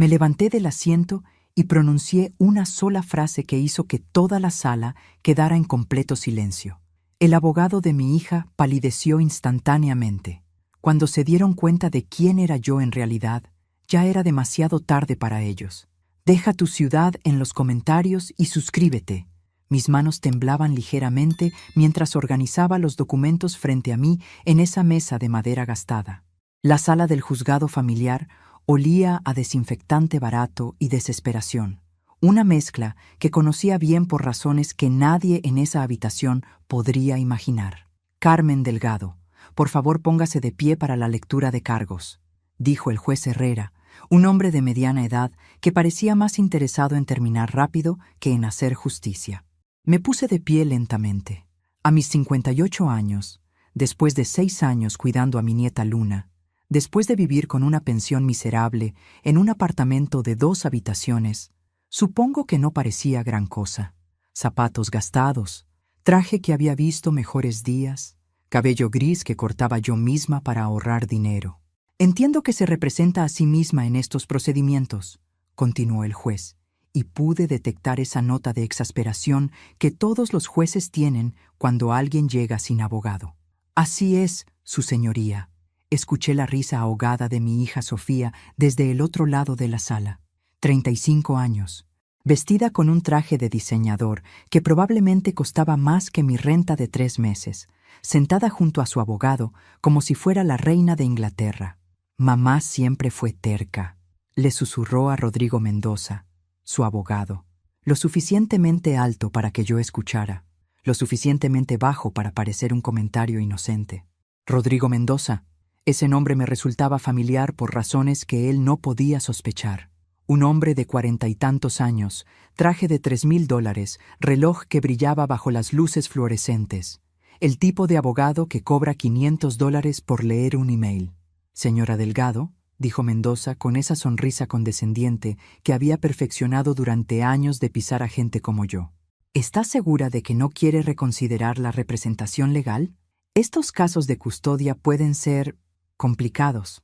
Me levanté del asiento y pronuncié una sola frase que hizo que toda la sala quedara en completo silencio. El abogado de mi hija palideció instantáneamente. Cuando se dieron cuenta de quién era yo en realidad, ya era demasiado tarde para ellos. Deja tu ciudad en los comentarios y suscríbete. Mis manos temblaban ligeramente mientras organizaba los documentos frente a mí en esa mesa de madera gastada. La sala del juzgado familiar olía a desinfectante barato y desesperación, una mezcla que conocía bien por razones que nadie en esa habitación podría imaginar. Carmen Delgado, por favor póngase de pie para la lectura de cargos, dijo el juez Herrera, un hombre de mediana edad que parecía más interesado en terminar rápido que en hacer justicia. Me puse de pie lentamente. A mis 58 años, después de 6 años cuidando a mi nieta Luna, después de vivir con una pensión miserable en un apartamento de 2 habitaciones, supongo que no parecía gran cosa. Zapatos gastados, traje que había visto mejores días, cabello gris que cortaba yo misma para ahorrar dinero. Entiendo que se representa a sí misma en estos procedimientos, continuó el juez, y pude detectar esa nota de exasperación que todos los jueces tienen cuando alguien llega sin abogado. Así es, su señoría. Escuché la risa ahogada de mi hija Sofía desde el otro lado de la sala. 35 años, vestida con un traje de diseñador que probablemente costaba más que mi renta de 3 meses, sentada junto a su abogado como si fuera la reina de Inglaterra. Mamá siempre fue terca, le susurró a Rodrigo Mendoza, su abogado, lo suficientemente alto para que yo escuchara, lo suficientemente bajo para parecer un comentario inocente. Rodrigo Mendoza. Ese nombre me resultaba familiar por razones que él no podía sospechar. Un hombre de 40 y tantos años, traje de $3,000, reloj que brillaba bajo las luces fluorescentes. El tipo de abogado que cobra $500 por leer un email. Señora Delgado, dijo Mendoza con esa sonrisa condescendiente que había perfeccionado durante años de pisar a gente como yo. ¿Está segura de que no quiere reconsiderar la representación legal? Estos casos de custodia pueden ser complicados,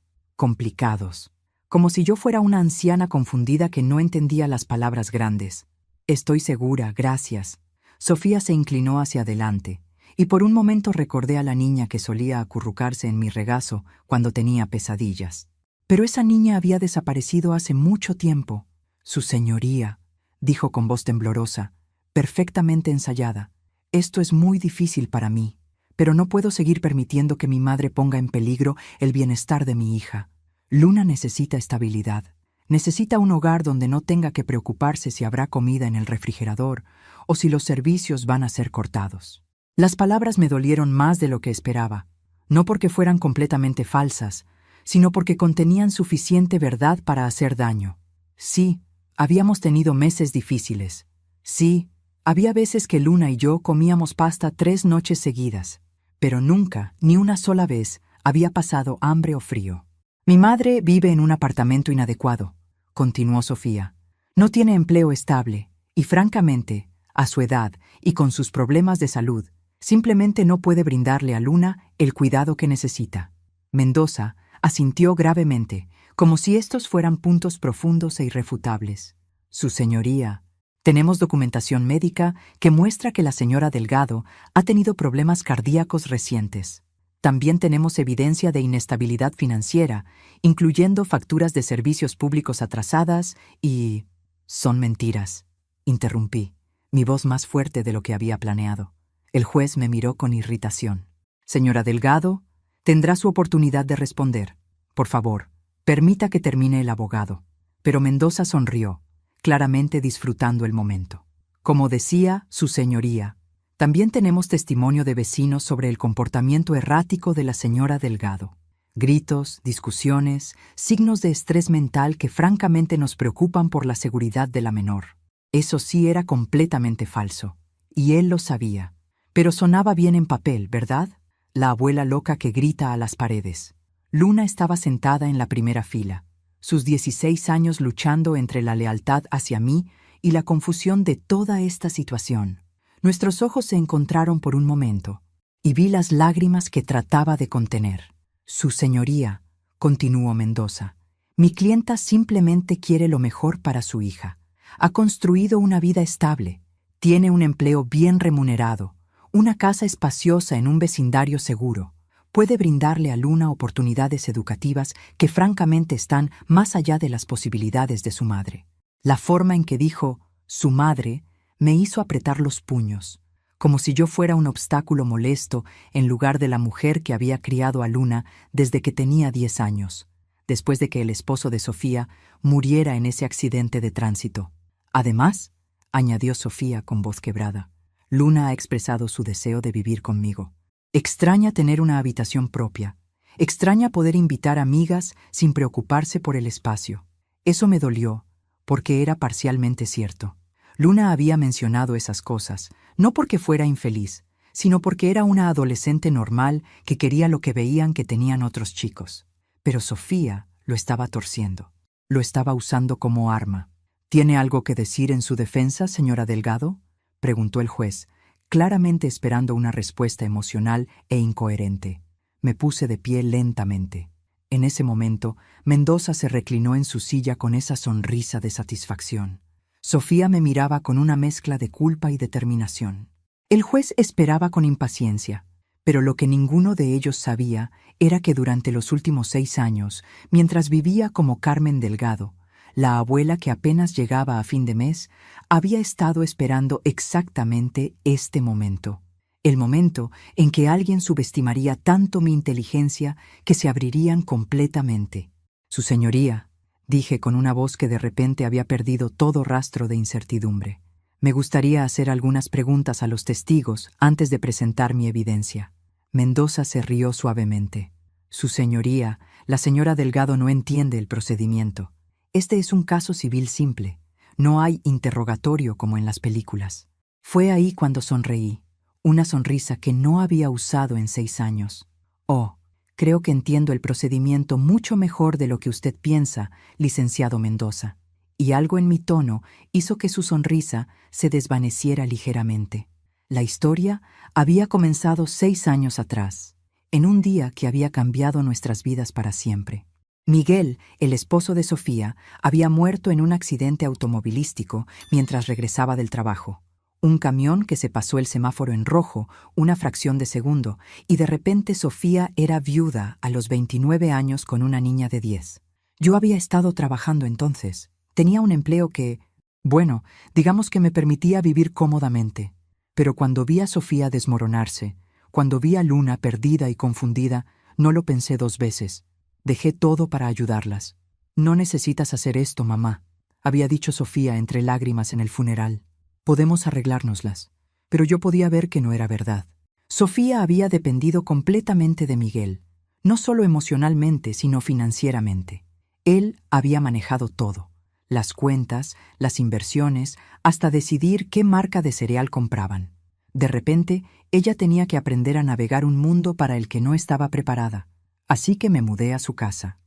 como si yo fuera una anciana confundida que no entendía las palabras grandes. Estoy segura, gracias. Sofía se inclinó hacia adelante, y por un momento recordé a la niña que solía acurrucarse en mi regazo cuando tenía pesadillas. Pero esa niña había desaparecido hace mucho tiempo. Su señoría, dijo con voz temblorosa, perfectamente ensayada. Esto es muy difícil para mí. Pero no puedo seguir permitiendo que mi madre ponga en peligro el bienestar de mi hija. Luna necesita estabilidad. Necesita un hogar donde no tenga que preocuparse si habrá comida en el refrigerador o si los servicios van a ser cortados. Las palabras me dolieron más de lo que esperaba, no porque fueran completamente falsas, sino porque contenían suficiente verdad para hacer daño. Sí, habíamos tenido meses difíciles. Sí, había veces que Luna y yo comíamos pasta 3 noches seguidas. Pero nunca, ni una sola vez, había pasado hambre o frío. Mi madre vive en un apartamento inadecuado, continuó Sofía. No tiene empleo estable y, francamente, a su edad y con sus problemas de salud, simplemente no puede brindarle a Luna el cuidado que necesita. Mendoza asintió gravemente, como si estos fueran puntos profundos e irrefutables. Su señoría. Tenemos documentación médica que muestra que la señora Delgado ha tenido problemas cardíacos recientes. También tenemos evidencia de inestabilidad financiera, incluyendo facturas de servicios públicos atrasadas y... Son mentiras, interrumpí, mi voz más fuerte de lo que había planeado. El juez me miró con irritación. Señora Delgado, tendrá su oportunidad de responder. Por favor, permita que termine el abogado. Pero Mendoza sonrió, claramente disfrutando el momento. Como decía su señoría, también tenemos testimonio de vecinos sobre el comportamiento errático de la señora Delgado. Gritos, discusiones, signos de estrés mental que francamente nos preocupan por la seguridad de la menor. Eso sí era completamente falso, y él lo sabía. Pero sonaba bien en papel, ¿verdad? La abuela loca que grita a las paredes. Luna estaba sentada en la primera fila, sus 16 años luchando entre la lealtad hacia mí y la confusión de toda esta situación. Nuestros ojos se encontraron por un momento, y vi las lágrimas que trataba de contener. Su señoría, continuó Mendoza, Mi clienta simplemente quiere lo mejor para su hija. Ha construido una vida estable, tiene un empleo bien remunerado, una casa espaciosa en un vecindario seguro. Puede brindarle a Luna oportunidades educativas que francamente están más allá de las posibilidades de su madre. La forma en que dijo «su madre» me hizo apretar los puños, como si yo fuera un obstáculo molesto en lugar de la mujer que había criado a Luna desde que tenía 10 años, después de que el esposo de Sofía muriera en ese accidente de tránsito. Además, añadió Sofía con voz quebrada, Luna ha expresado su deseo de vivir conmigo. Extraña tener una habitación propia. Extraña poder invitar amigas sin preocuparse por el espacio. Eso me dolió, porque era parcialmente cierto. Luna había mencionado esas cosas, no porque fuera infeliz, sino porque era una adolescente normal que quería lo que veían que tenían otros chicos. Pero Sofía lo estaba torciendo. Lo estaba usando como arma. ¿Tiene algo que decir en su defensa, señora Delgado?, preguntó el juez, claramente esperando una respuesta emocional e incoherente. Me puse de pie lentamente. En ese momento, Mendoza se reclinó en su silla con esa sonrisa de satisfacción. Sofía me miraba con una mezcla de culpa y determinación. El juez esperaba con impaciencia, pero lo que ninguno de ellos sabía era que durante los últimos 6 años, mientras vivía como Carmen Delgado, la abuela que apenas llegaba a fin de mes, había estado esperando exactamente este momento. El momento en que alguien subestimaría tanto mi inteligencia que se abrirían completamente. Su señoría, dije con una voz que de repente había perdido todo rastro de incertidumbre. Me gustaría hacer algunas preguntas a los testigos antes de presentar mi evidencia. Mendoza se rió suavemente. Su señoría, la señora Delgado no entiende el procedimiento. Este es un caso civil simple. No hay interrogatorio como en las películas. Fue ahí cuando sonreí, una sonrisa que no había usado en 6 años. Oh, creo que entiendo el procedimiento mucho mejor de lo que usted piensa, licenciado Mendoza. Y algo en mi tono hizo que su sonrisa se desvaneciera ligeramente. La historia había comenzado 6 años atrás, en un día que había cambiado nuestras vidas para siempre. Miguel, el esposo de Sofía, había muerto en un accidente automovilístico mientras regresaba del trabajo. Un camión que se pasó el semáforo en rojo una fracción de segundo y de repente Sofía era viuda a los 29 años con una niña de 10. Yo había estado trabajando entonces. Tenía un empleo que, bueno, digamos que me permitía vivir cómodamente. Pero cuando vi a Sofía desmoronarse, cuando vi a Luna perdida y confundida, no lo pensé 2 veces. Dejé todo para ayudarlas. No necesitas hacer esto, mamá, había dicho Sofía entre lágrimas en el funeral. Podemos arreglárnoslas. Pero yo podía ver que no era verdad. Sofía había dependido completamente de Miguel, no solo emocionalmente, sino financieramente. Él había manejado todo, las cuentas, las inversiones, hasta decidir qué marca de cereal compraban. De repente, ella tenía que aprender a navegar un mundo para el que no estaba preparada. Así que me mudé a su casa.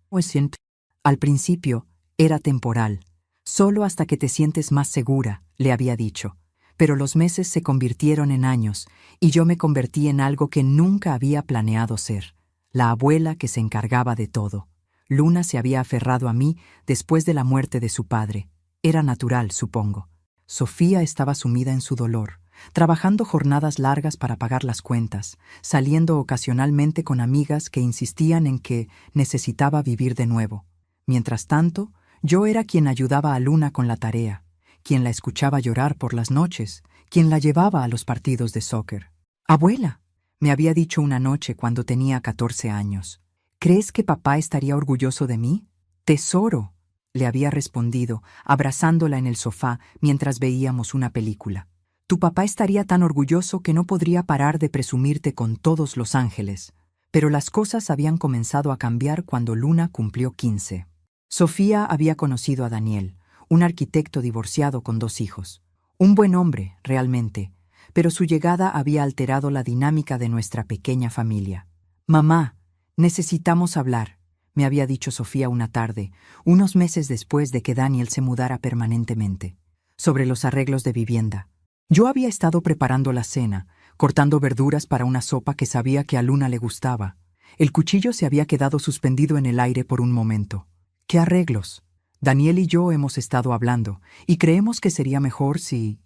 Al principio, era temporal. Solo hasta que te sientes más segura, le había dicho. Pero los meses se convirtieron en años, y yo me convertí en algo que nunca había planeado ser. La abuela que se encargaba de todo. Luna se había aferrado a mí después de la muerte de su padre. Era natural, supongo. Sofía estaba sumida en su dolor, trabajando jornadas largas para pagar las cuentas, saliendo ocasionalmente con amigas que insistían en que necesitaba vivir de nuevo. Mientras tanto, yo era quien ayudaba a Luna con la tarea, quien la escuchaba llorar por las noches, quien la llevaba a los partidos de soccer. «Abuela», me había dicho una noche cuando tenía 14 años, «¿crees que papá estaría orgulloso de mí?» «Tesoro», le había respondido, abrazándola en el sofá mientras veíamos una película. «Tu papá estaría tan orgulloso que no podría parar de presumirte con todos los ángeles». Pero las cosas habían comenzado a cambiar cuando Luna cumplió 15. Sofía había conocido a Daniel, un arquitecto divorciado con 2 hijos. Un buen hombre, realmente, pero su llegada había alterado la dinámica de nuestra pequeña familia. «Mamá, necesitamos hablar», me había dicho Sofía una tarde, unos meses después de que Daniel se mudara permanentemente, sobre los arreglos de vivienda. Yo había estado preparando la cena, cortando verduras para una sopa que sabía que a Luna le gustaba. El cuchillo se había quedado suspendido en el aire por un momento. ¿Qué arreglos? Daniel y yo hemos estado hablando, y creemos que sería mejor si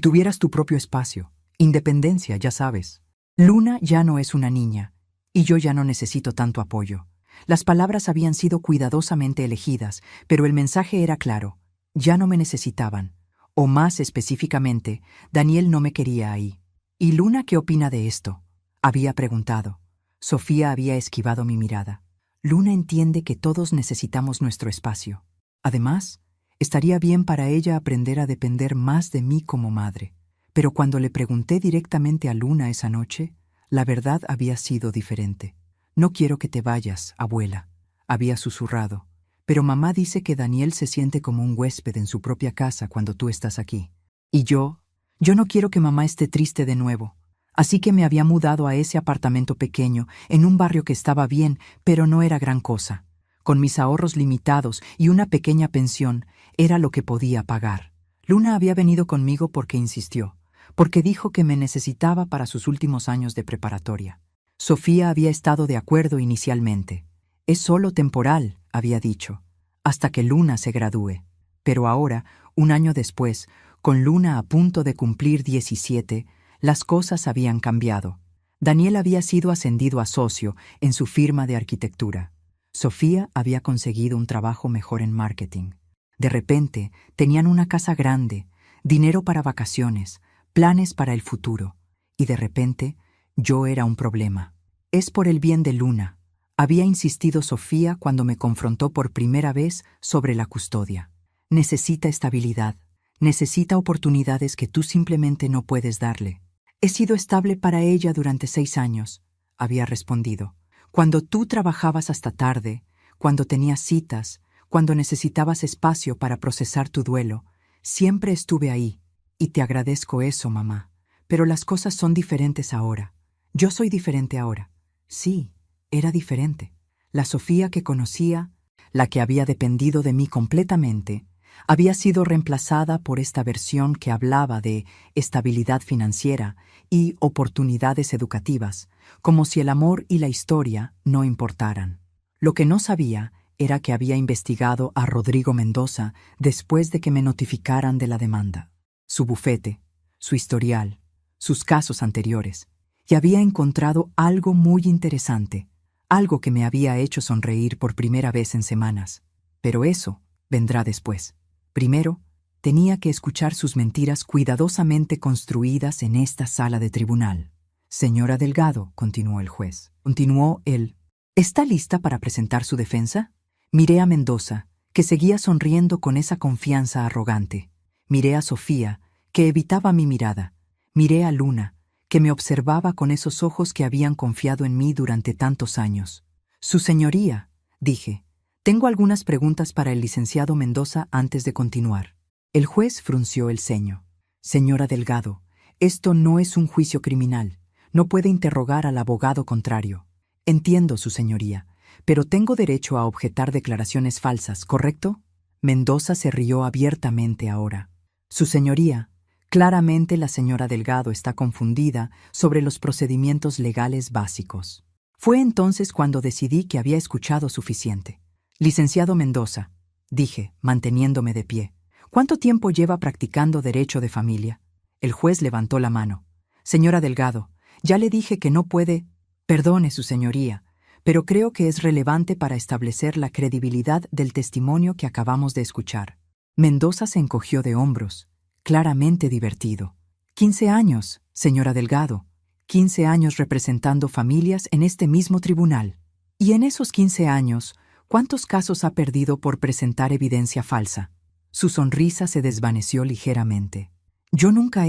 tuvieras tu propio espacio. Independencia, ya sabes. Luna ya no es una niña, y yo ya no necesito tanto apoyo. Las palabras habían sido cuidadosamente elegidas, pero el mensaje era claro. Ya no me necesitaban. O más específicamente, Daniel no me quería ahí. ¿Y Luna qué opina de esto? Había preguntado. Sofía había esquivado mi mirada. Luna entiende que todos necesitamos nuestro espacio. Además, estaría bien para ella aprender a depender más de mí como madre. Pero cuando le pregunté directamente a Luna esa noche, la verdad había sido diferente. No quiero que te vayas, abuela, había susurrado. Pero mamá dice que Daniel se siente como un huésped en su propia casa cuando tú estás aquí. Y yo no quiero que mamá esté triste de nuevo. Así que me había mudado a ese apartamento pequeño, en un barrio que estaba bien, pero no era gran cosa. Con mis ahorros limitados y una pequeña pensión, era lo que podía pagar. Luna había venido conmigo porque insistió, porque dijo que me necesitaba para sus últimos años de preparatoria. Sofía había estado de acuerdo inicialmente. Es solo temporal, había dicho, hasta que Luna se gradúe. Pero ahora, un año después, con Luna a punto de cumplir 17, las cosas habían cambiado. Daniel había sido ascendido a socio en su firma de arquitectura. Sofía había conseguido un trabajo mejor en marketing. De repente, tenían una casa grande, dinero para vacaciones, planes para el futuro. Y de repente, yo era un problema. Es por el bien de Luna, había insistido Sofía cuando me confrontó por primera vez sobre la custodia. Necesita estabilidad, necesita oportunidades que tú simplemente no puedes darle. He sido estable para ella durante 6 años, había respondido. Cuando tú trabajabas hasta tarde, cuando tenías citas, cuando necesitabas espacio para procesar tu duelo, siempre estuve ahí, y te agradezco eso, mamá. Pero las cosas son diferentes ahora. Yo soy diferente ahora. Sí, era diferente. La Sofía que conocía, la que había dependido de mí completamente, había sido reemplazada por esta versión que hablaba de estabilidad financiera y oportunidades educativas, como si el amor y la historia no importaran. Lo que no sabía era que había investigado a Rodrigo Mendoza después de que me notificaran de la demanda. Su bufete, su historial, sus casos anteriores, y había encontrado algo muy interesante, algo que me había hecho sonreír por primera vez en semanas. Pero eso vendrá después. Primero, tenía que escuchar sus mentiras cuidadosamente construidas en esta sala de tribunal. Señora Delgado, continuó el juez. Continuó él. ¿Está lista para presentar su defensa? Miré a Mendoza, que seguía sonriendo con esa confianza arrogante. Miré a Sofía, que evitaba mi mirada. Miré a Luna, que me observaba con esos ojos que habían confiado en mí durante tantos años. Su señoría, dije, tengo algunas preguntas para el licenciado Mendoza antes de continuar. El juez frunció el ceño. Señora Delgado, esto no es un juicio criminal. No puede interrogar al abogado contrario. Entiendo, su señoría, pero tengo derecho a objetar declaraciones falsas, ¿correcto? Mendoza se rió abiertamente ahora. Su señoría, claramente la señora Delgado está confundida sobre los procedimientos legales básicos. Fue entonces cuando decidí que había escuchado suficiente. Licenciado Mendoza, dije, manteniéndome de pie, ¿cuánto tiempo lleva practicando derecho de familia? El juez levantó la mano. Señora Delgado, ya le dije que no puede... Perdone, su señoría, pero creo que es relevante para establecer la credibilidad del testimonio que acabamos de escuchar. Mendoza se encogió de hombros, claramente divertido. 15 años, señora Delgado. 15 años representando familias en este mismo tribunal. Y en esos 15 años, ¿cuántos casos ha perdido por presentar evidencia falsa? Su sonrisa se desvaneció ligeramente. ¿Yo nunca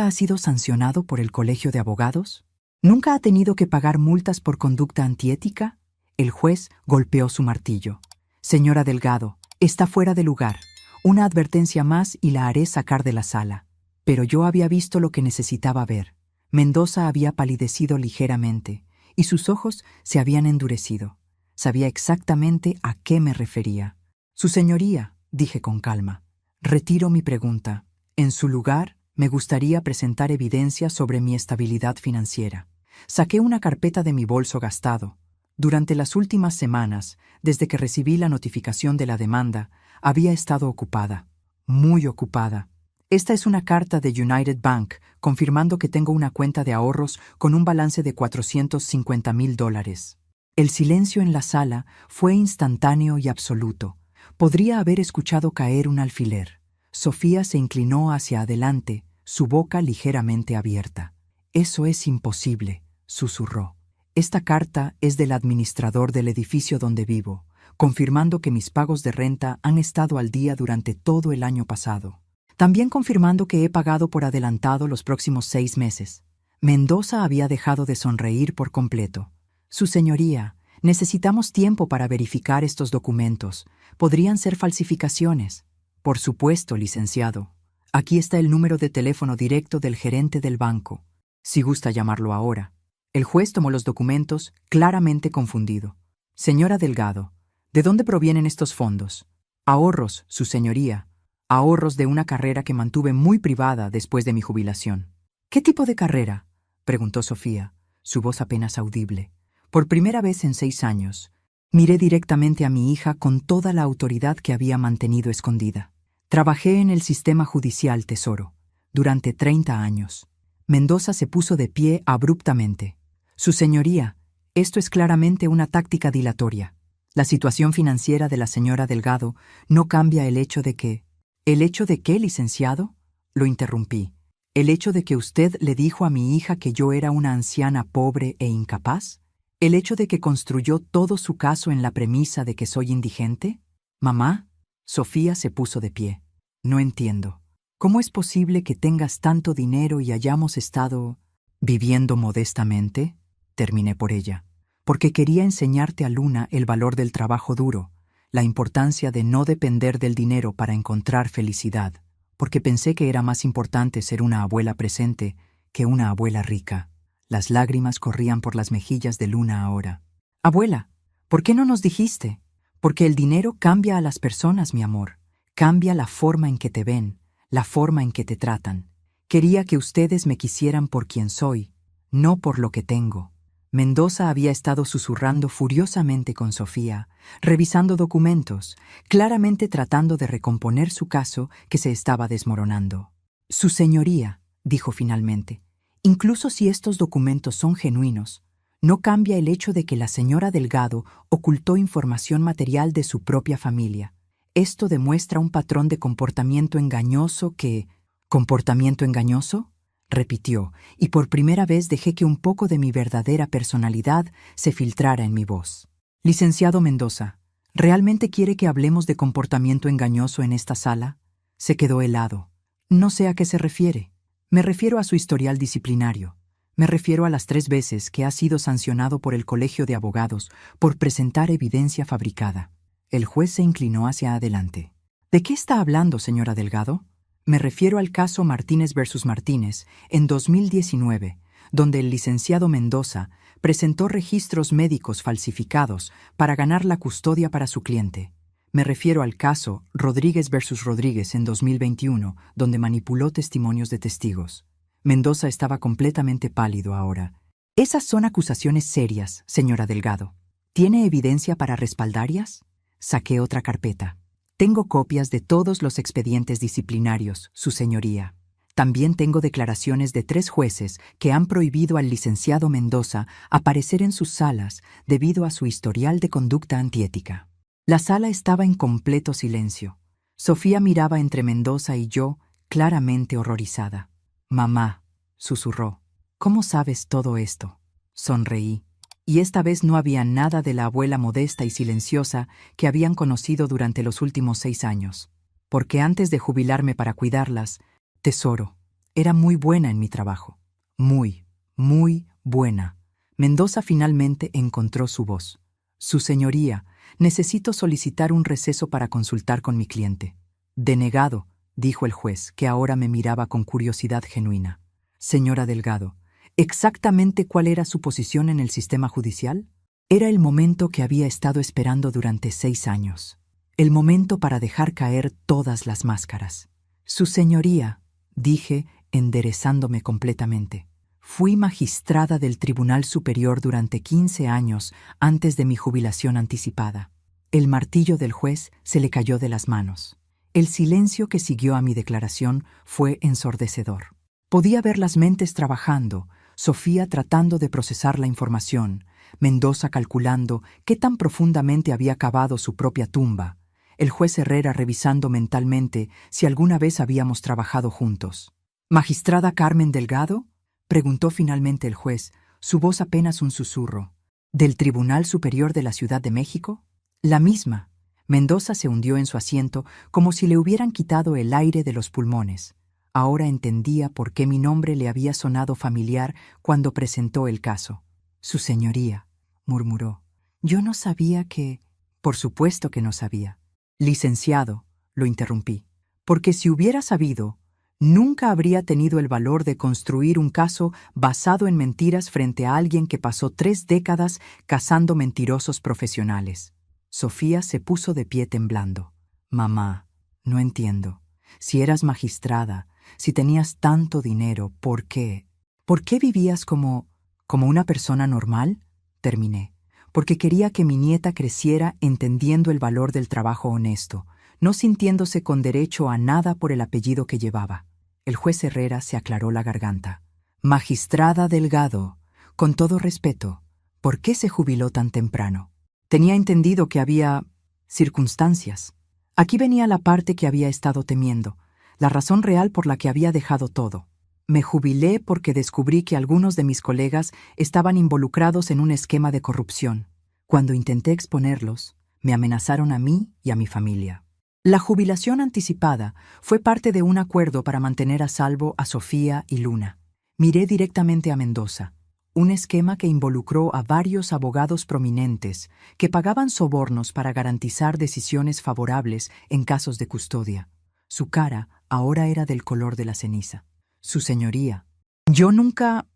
ha sido sancionado por el Colegio de Abogados? ¿Nunca ha tenido que pagar multas por conducta antiética? El juez golpeó su martillo. Señora Delgado, está fuera de lugar. Una advertencia más y la haré sacar de la sala. Pero yo había visto lo que necesitaba ver. Mendoza había palidecido ligeramente, y sus ojos se habían endurecido. Sabía exactamente a qué me refería. Su señoría, dije con calma, retiro mi pregunta. En su lugar, me gustaría presentar evidencia sobre mi estabilidad financiera. Saqué una carpeta de mi bolso gastado. Durante las últimas semanas, desde que recibí la notificación de la demanda, había estado ocupada, muy ocupada. Esta es una carta de United Bank confirmando que tengo una cuenta de ahorros con un balance de $450,000. El silencio en la sala fue instantáneo y absoluto. Podría haber escuchado caer un alfiler. Sofía se inclinó hacia adelante, su boca ligeramente abierta. «Eso es imposible», susurró. «Esta carta es del administrador del edificio donde vivo, confirmando que mis pagos de renta han estado al día durante todo el año pasado. También confirmando que he pagado por adelantado los próximos 6 meses». Mendoza había dejado de sonreír por completo. «Su señoría, necesitamos tiempo para verificar estos documentos. Podrían ser falsificaciones». «Por supuesto, licenciado. Aquí está el número de teléfono directo del gerente del banco, si gusta llamarlo ahora». El juez tomó los documentos, claramente confundido. «Señora Delgado, ¿de dónde provienen estos fondos?» «Ahorros, su señoría. Ahorros de una carrera que mantuve muy privada después de mi jubilación». «¿Qué tipo de carrera?», preguntó Sofía, su voz apenas audible. Por primera vez en 6 años, miré directamente a mi hija con toda la autoridad que había mantenido escondida. «Trabajé en el sistema judicial, tesoro, durante 30 años». Mendoza se puso de pie abruptamente. «Su señoría, esto es claramente una táctica dilatoria. La situación financiera de la señora Delgado no cambia el hecho de que...» «¿El hecho de qué, licenciado?», lo interrumpí. «¿El hecho de que usted le dijo a mi hija que yo era una anciana pobre e incapaz? ¿El hecho de que construyó todo su caso en la premisa de que soy indigente?» «Mamá», Sofía se puso de pie. «No entiendo. ¿Cómo es posible que tengas tanto dinero y hayamos estado viviendo modestamente?», terminé por ella. «Porque quería enseñarte a Luna el valor del trabajo duro, la importancia de no depender del dinero para encontrar felicidad, porque pensé que era más importante ser una abuela presente que una abuela rica». Las lágrimas corrían por las mejillas de Luna ahora. «Abuela, ¿por qué no nos dijiste? Porque el dinero cambia a las personas, mi amor. Cambia la forma en que te ven, la forma en que te tratan. Quería que ustedes me quisieran por quien soy, no por lo que tengo». Mendoza había estado susurrando furiosamente con Sofía, revisando documentos, claramente tratando de recomponer su caso que se estaba desmoronando. «Su señoría», dijo finalmente, «incluso si estos documentos son genuinos, no cambia el hecho de que la señora Delgado ocultó información material de su propia familia. Esto demuestra un patrón de comportamiento engañoso que...» «¿Comportamiento engañoso?», repitió, y por primera vez dejé que un poco de mi verdadera personalidad se filtrara en mi voz. «Licenciado Mendoza, ¿realmente quiere que hablemos de comportamiento engañoso en esta sala?». Se quedó helado. «No sé a qué se refiere». «Me refiero a su historial disciplinario. Me refiero a las 3 veces que ha sido sancionado por el Colegio de Abogados por presentar evidencia fabricada». El juez se inclinó hacia adelante. «¿De qué está hablando, señora Delgado?». «Me refiero al caso Martínez versus Martínez, en 2019, donde el licenciado Mendoza presentó registros médicos falsificados para ganar la custodia para su cliente. Me refiero al caso Rodríguez versus Rodríguez en 2021, donde manipuló testimonios de testigos». Mendoza estaba completamente pálido ahora. «Esas son acusaciones serias, señora Delgado. ¿Tiene evidencia para respaldarlas?». Saqué otra carpeta. «Tengo copias de todos los expedientes disciplinarios, su señoría. También tengo declaraciones de 3 jueces que han prohibido al licenciado Mendoza aparecer en sus salas debido a su historial de conducta antiética». La sala estaba en completo silencio. Sofía miraba entre Mendoza y yo, claramente horrorizada. «Mamá», susurró, «¿cómo sabes todo esto?». Sonreí. Y esta vez no había nada de la abuela modesta y silenciosa que habían conocido durante los últimos 6 años. Porque antes de jubilarme para cuidarlas, tesoro, era muy buena en mi trabajo. Muy, muy buena. Mendoza finalmente encontró su voz. «Su señoría, necesito solicitar un receso para consultar con mi cliente». «Denegado», dijo el juez, que ahora me miraba con curiosidad genuina. «Señora Delgado, ¿exactamente cuál era su posición en el sistema judicial?». Era el momento que había estado esperando durante 6 años. El momento para dejar caer todas las máscaras. «Su señoría», dije, enderezándome completamente. Fui magistrada del Tribunal Superior durante 15 años antes de mi jubilación anticipada. El martillo del juez se le cayó de las manos. El silencio que siguió a mi declaración fue ensordecedor. Podía ver las mentes trabajando, Sofía tratando de procesar la información, Mendoza calculando qué tan profundamente había cavado su propia tumba, el juez Herrera revisando mentalmente si alguna vez habíamos trabajado juntos. «¿Magistrada Carmen Delgado?», preguntó finalmente el juez, su voz apenas un susurro. «¿Del Tribunal Superior de la Ciudad de México?». «La misma». Mendoza se hundió en su asiento como si le hubieran quitado el aire de los pulmones. Ahora entendía por qué mi nombre le había sonado familiar cuando presentó el caso. «Su señoría», murmuró. «Yo no sabía que...». «Por supuesto que no sabía». «Licenciado», lo interrumpí, «porque si hubiera sabido, nunca habría tenido el valor de construir un caso basado en mentiras frente a alguien que pasó 3 décadas cazando mentirosos profesionales». Sofía se puso de pie temblando. «Mamá, no entiendo. Si eras magistrada, si tenías tanto dinero, ¿por qué? ¿Por qué vivías como una persona normal?», terminé. «Porque quería que mi nieta creciera entendiendo el valor del trabajo honesto, no sintiéndose con derecho a nada por el apellido que llevaba». El juez Herrera se aclaró la garganta. «Magistrada Delgado, con todo respeto, ¿por qué se jubiló tan temprano?». Tenía entendido que había circunstancias. Aquí venía la parte que había estado temiendo, la razón real por la que había dejado todo. Me jubilé porque descubrí que algunos de mis colegas estaban involucrados en un esquema de corrupción. Cuando intenté exponerlos, me amenazaron a mí y a mi familia. La jubilación anticipada fue parte de un acuerdo para mantener a salvo a Sofía y Luna. Miré directamente a Mendoza. Un esquema que involucró a varios abogados prominentes que pagaban sobornos para garantizar decisiones favorables en casos de custodia. Su cara ahora era del color de la ceniza. «Su señoría». «Yo nunca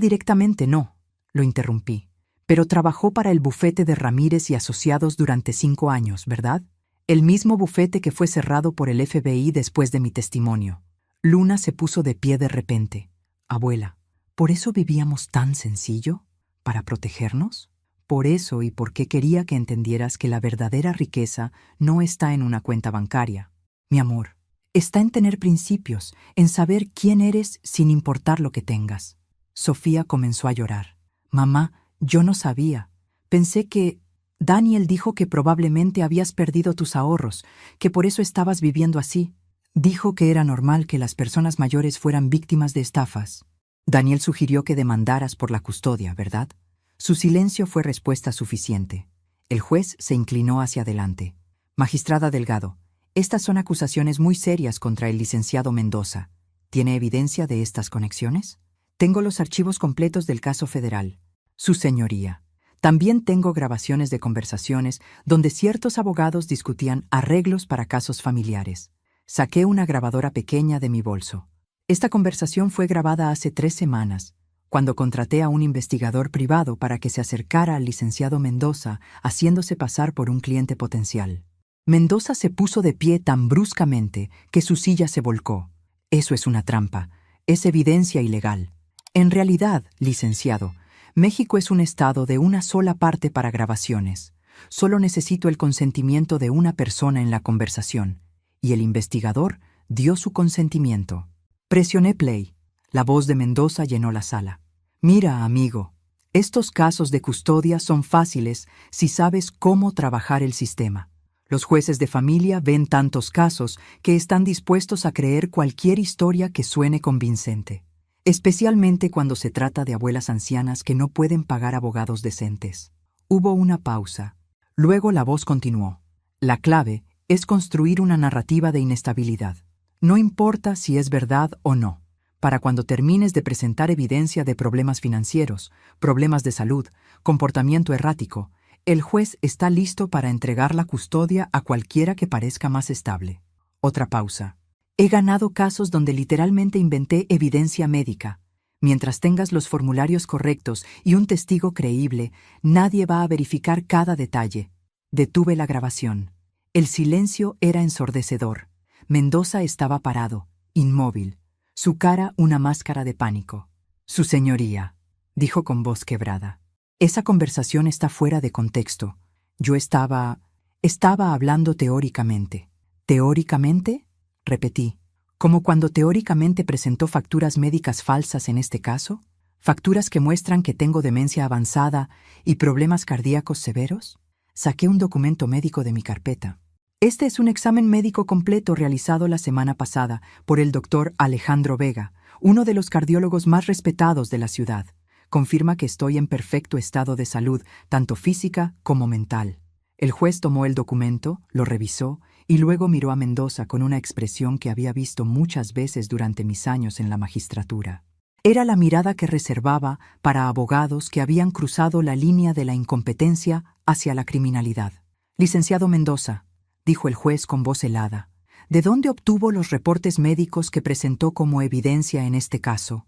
directamente no», lo interrumpí. «Pero trabajó para el bufete de Ramírez y Asociados durante 5 años, ¿verdad? El mismo bufete que fue cerrado por el FBI después de mi testimonio». Luna se puso de pie de repente. «Abuela, ¿por eso vivíamos tan sencillo? ¿Para protegernos? Por eso y porque quería que entendieras que la verdadera riqueza no está en una cuenta bancaria. Mi amor, está en tener principios, en saber quién eres sin importar lo que tengas». Sofía comenzó a llorar. «Mamá, yo no sabía. Pensé que... Daniel dijo que probablemente habías perdido tus ahorros, que por eso estabas viviendo así. Dijo que era normal que las personas mayores fueran víctimas de estafas. Daniel sugirió que demandaras por la custodia, ¿verdad?». Su silencio fue respuesta suficiente. El juez se inclinó hacia adelante. «Magistrada Delgado, estas son acusaciones muy serias contra el licenciado Mendoza. ¿Tiene evidencia de estas conexiones?». «Tengo los archivos completos del caso federal». «Su señoría, también tengo grabaciones de conversaciones donde ciertos abogados discutían arreglos para casos familiares. Saqué una grabadora pequeña de mi bolso. Esta conversación fue grabada hace 3 semanas, cuando contraté a un investigador privado para que se acercara al licenciado Mendoza, haciéndose pasar por un cliente potencial». Mendoza se puso de pie tan bruscamente que su silla se volcó. «Eso es una trampa. Es evidencia ilegal. En realidad, licenciado, México es un estado de una sola parte para grabaciones. Solo necesito el consentimiento de una persona en la conversación». Y el investigador dio su consentimiento. Presioné play. La voz de Mendoza llenó la sala. «Mira, amigo, estos casos de custodia son fáciles si sabes cómo trabajar el sistema. Los jueces de familia ven tantos casos que están dispuestos a creer cualquier historia que suene convincente, especialmente cuando se trata de abuelas ancianas que no pueden pagar abogados decentes». Hubo una pausa. Luego la voz continuó. «La clave es construir una narrativa de inestabilidad. No importa si es verdad o no. Para cuando termines de presentar evidencia de problemas financieros, problemas de salud, comportamiento errático, el juez está listo para entregar la custodia a cualquiera que parezca más estable». Otra pausa. «He ganado casos donde literalmente inventé evidencia médica. Mientras tengas los formularios correctos y un testigo creíble, nadie va a verificar cada detalle». Detuve la grabación. El silencio era ensordecedor. Mendoza estaba parado, inmóvil, su cara una máscara de pánico. Su señoría, dijo con voz quebrada. Esa conversación está fuera de contexto. Yo estaba hablando teóricamente. ¿Teóricamente? Repetí. ¿Como cuando teóricamente presentó facturas médicas falsas en este caso? ¿Facturas que muestran que tengo demencia avanzada y problemas cardíacos severos? Saqué un documento médico de mi carpeta. Este es un examen médico completo realizado la semana pasada por el doctor Alejandro Vega, uno de los cardiólogos más respetados de la ciudad. Confirma que estoy en perfecto estado de salud, tanto física como mental. El juez tomó el documento, lo revisó y luego miró a Mendoza con una expresión que había visto muchas veces durante mis años en la magistratura. Era la mirada que reservaba para abogados que habían cruzado la línea de la incompetencia hacia la criminalidad. Licenciado Mendoza, dijo el juez con voz helada, ¿de dónde obtuvo los reportes médicos que presentó como evidencia en este caso?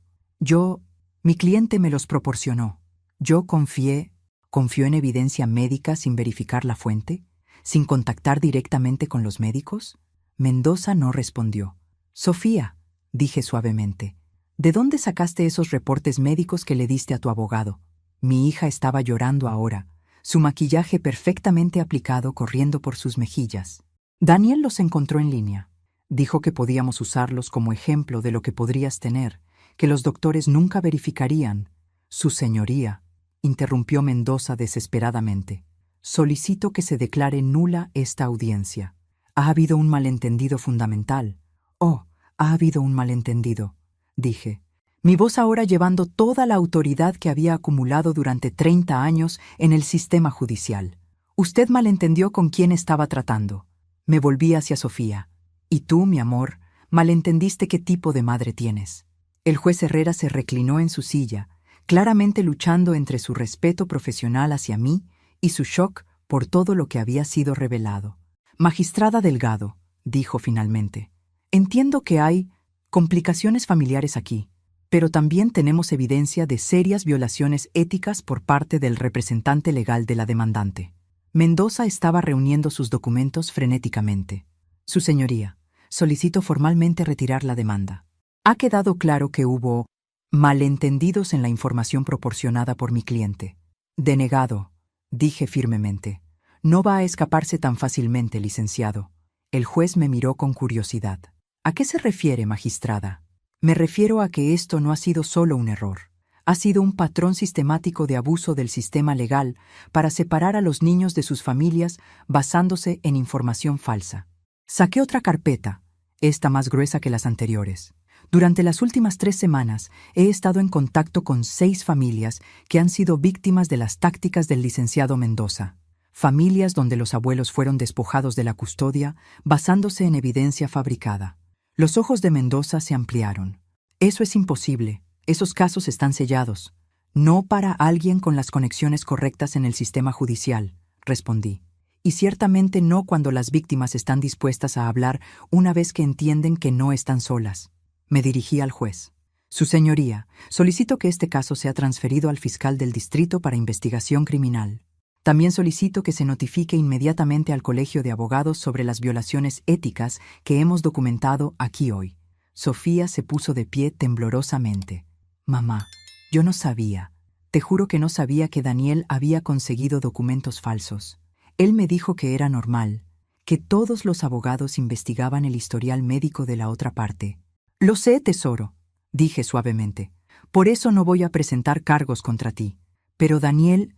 Mi cliente me los proporcionó. Yo confió en evidencia médica sin verificar la fuente, sin contactar directamente con los médicos. Mendoza no respondió. Sofía, dije suavemente, ¿de dónde sacaste esos reportes médicos que le diste a tu abogado? Mi hija estaba llorando ahora, su maquillaje perfectamente aplicado corriendo por sus mejillas. Daniel los encontró en línea. Dijo que podíamos usarlos como ejemplo de lo que podrías tener, que los doctores nunca verificarían. Su señoría, interrumpió Mendoza desesperadamente. Solicito que se declare nula esta audiencia. Ha habido un malentendido fundamental. Oh, ha habido un malentendido, dije. Mi voz ahora llevando toda la autoridad que había acumulado durante 30 años en el sistema judicial. Usted malentendió con quién estaba tratando. Me volví hacia Sofía. Y tú, mi amor, malentendiste qué tipo de madre tienes. El juez Herrera se reclinó en su silla, claramente luchando entre su respeto profesional hacia mí y su shock por todo lo que había sido revelado. Magistrada Delgado, dijo finalmente, entiendo que hay complicaciones familiares aquí, pero también tenemos evidencia de serias violaciones éticas por parte del representante legal de la demandante. Mendoza estaba reuniendo sus documentos frenéticamente. Su señoría, solicito formalmente retirar la demanda. Ha quedado claro que hubo malentendidos en la información proporcionada por mi cliente. Denegado, dije firmemente. No va a escaparse tan fácilmente, licenciado. El juez me miró con curiosidad. ¿A qué se refiere, magistrada? Me refiero a que esto no ha sido solo un error. Ha sido un patrón sistemático de abuso del sistema legal para separar a los niños de sus familias basándose en información falsa. Saqué otra carpeta, esta más gruesa que las anteriores. Durante las últimas 3 semanas he estado en contacto con 6 familias que han sido víctimas de las tácticas del licenciado Mendoza. Familias donde los abuelos fueron despojados de la custodia basándose en evidencia fabricada. Los ojos de Mendoza se ampliaron. Eso es imposible. Esos casos están sellados. No para alguien con las conexiones correctas en el sistema judicial, respondí. Y ciertamente no cuando las víctimas están dispuestas a hablar una vez que entienden que no están solas. Me dirigí al juez. Su señoría, solicito que este caso sea transferido al fiscal del distrito para investigación criminal. También solicito que se notifique inmediatamente al Colegio de Abogados sobre las violaciones éticas que hemos documentado aquí hoy. Sofía se puso de pie temblorosamente. Mamá, yo no sabía. Te juro que no sabía que Daniel había conseguido documentos falsos. Él me dijo que era normal, que todos los abogados investigaban el historial médico de la otra parte. Lo sé, tesoro, dije suavemente. Por eso no voy a presentar cargos contra ti. Pero Daniel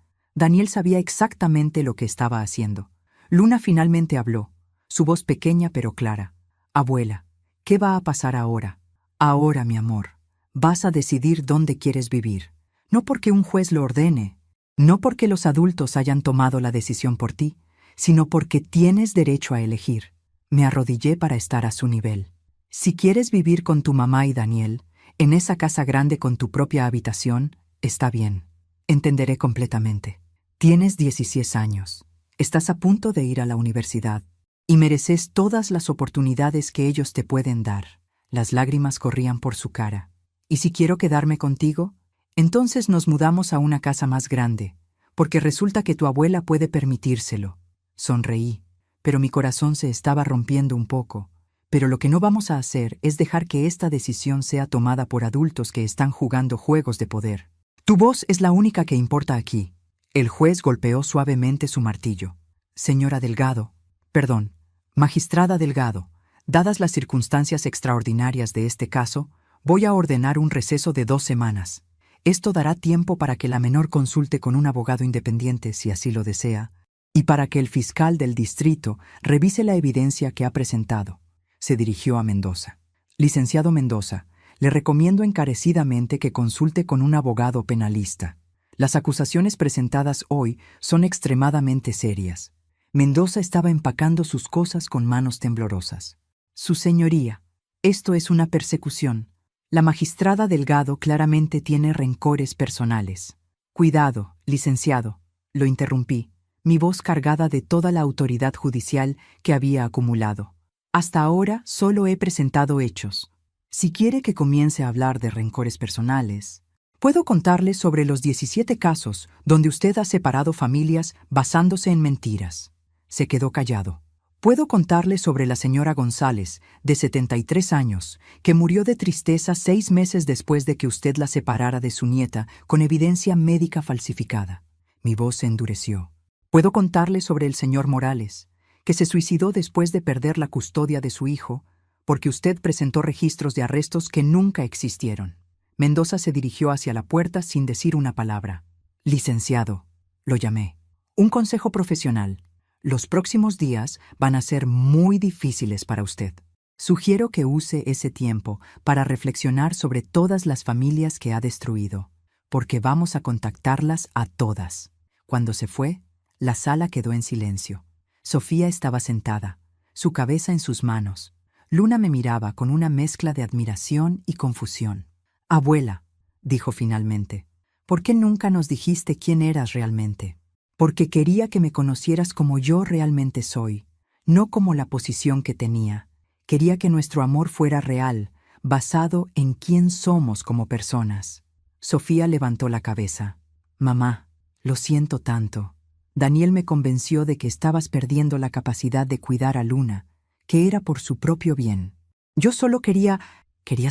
sabía exactamente lo que estaba haciendo. Luna finalmente habló, su voz pequeña pero clara. Abuela, ¿qué va a pasar ahora? Ahora, mi amor, vas a decidir dónde quieres vivir. No porque un juez lo ordene, no porque los adultos hayan tomado la decisión por ti, sino porque tienes derecho a elegir. Me arrodillé para estar a su nivel. Si quieres vivir con tu mamá y Daniel, en esa casa grande con tu propia habitación, está bien. Entenderé completamente. Tienes 16 años. Estás a punto de ir a la universidad y mereces todas las oportunidades que ellos te pueden dar. Las lágrimas corrían por su cara. ¿Y si quiero quedarme contigo? Entonces nos mudamos a una casa más grande, porque resulta que tu abuela puede permitírselo. Sonreí, pero mi corazón se estaba rompiendo un poco. Pero lo que no vamos a hacer es dejar que esta decisión sea tomada por adultos que están jugando juegos de poder. Tu voz es la única que importa aquí. El juez golpeó suavemente su martillo. Señora Delgado, perdón, magistrada Delgado, dadas las circunstancias extraordinarias de este caso, voy a ordenar un receso de 2 semanas. Esto dará tiempo para que la menor consulte con un abogado independiente si así lo desea, y para que el fiscal del distrito revise la evidencia que ha presentado. Se dirigió a Mendoza. Licenciado Mendoza, le recomiendo encarecidamente que consulte con un abogado penalista. Las acusaciones presentadas hoy son extremadamente serias. Mendoza estaba empacando sus cosas con manos temblorosas. Su señoría, esto es una persecución. La magistrada Delgado claramente tiene rencores personales. Cuidado, licenciado, lo interrumpí, mi voz cargada de toda la autoridad judicial que había acumulado. Hasta ahora solo he presentado hechos. Si quiere que comience a hablar de rencores personales, puedo contarle sobre los 17 casos donde usted ha separado familias basándose en mentiras. Se quedó callado. Puedo contarle sobre la señora González, de 73 años, que murió de tristeza 6 meses después de que usted la separara de su nieta con evidencia médica falsificada. Mi voz se endureció. Puedo contarle sobre el señor Morales, que se suicidó después de perder la custodia de su hijo, porque usted presentó registros de arrestos que nunca existieron. Mendoza se dirigió hacia la puerta sin decir una palabra. Licenciado, lo llamé. Un consejo profesional. Los próximos días van a ser muy difíciles para usted. Sugiero que use ese tiempo para reflexionar sobre todas las familias que ha destruido, porque vamos a contactarlas a todas. Cuando se fue, la sala quedó en silencio. Sofía estaba sentada, su cabeza en sus manos. Luna me miraba con una mezcla de admiración y confusión. Abuela, dijo finalmente, ¿por qué nunca nos dijiste quién eras realmente? Porque quería que me conocieras como yo realmente soy, no como la posición que tenía. Quería que nuestro amor fuera real, basado en quién somos como personas. Sofía levantó la cabeza. Mamá, lo siento tanto. Daniel me convenció de que estabas perdiendo la capacidad de cuidar a Luna, que era por su propio bien. Yo solo querías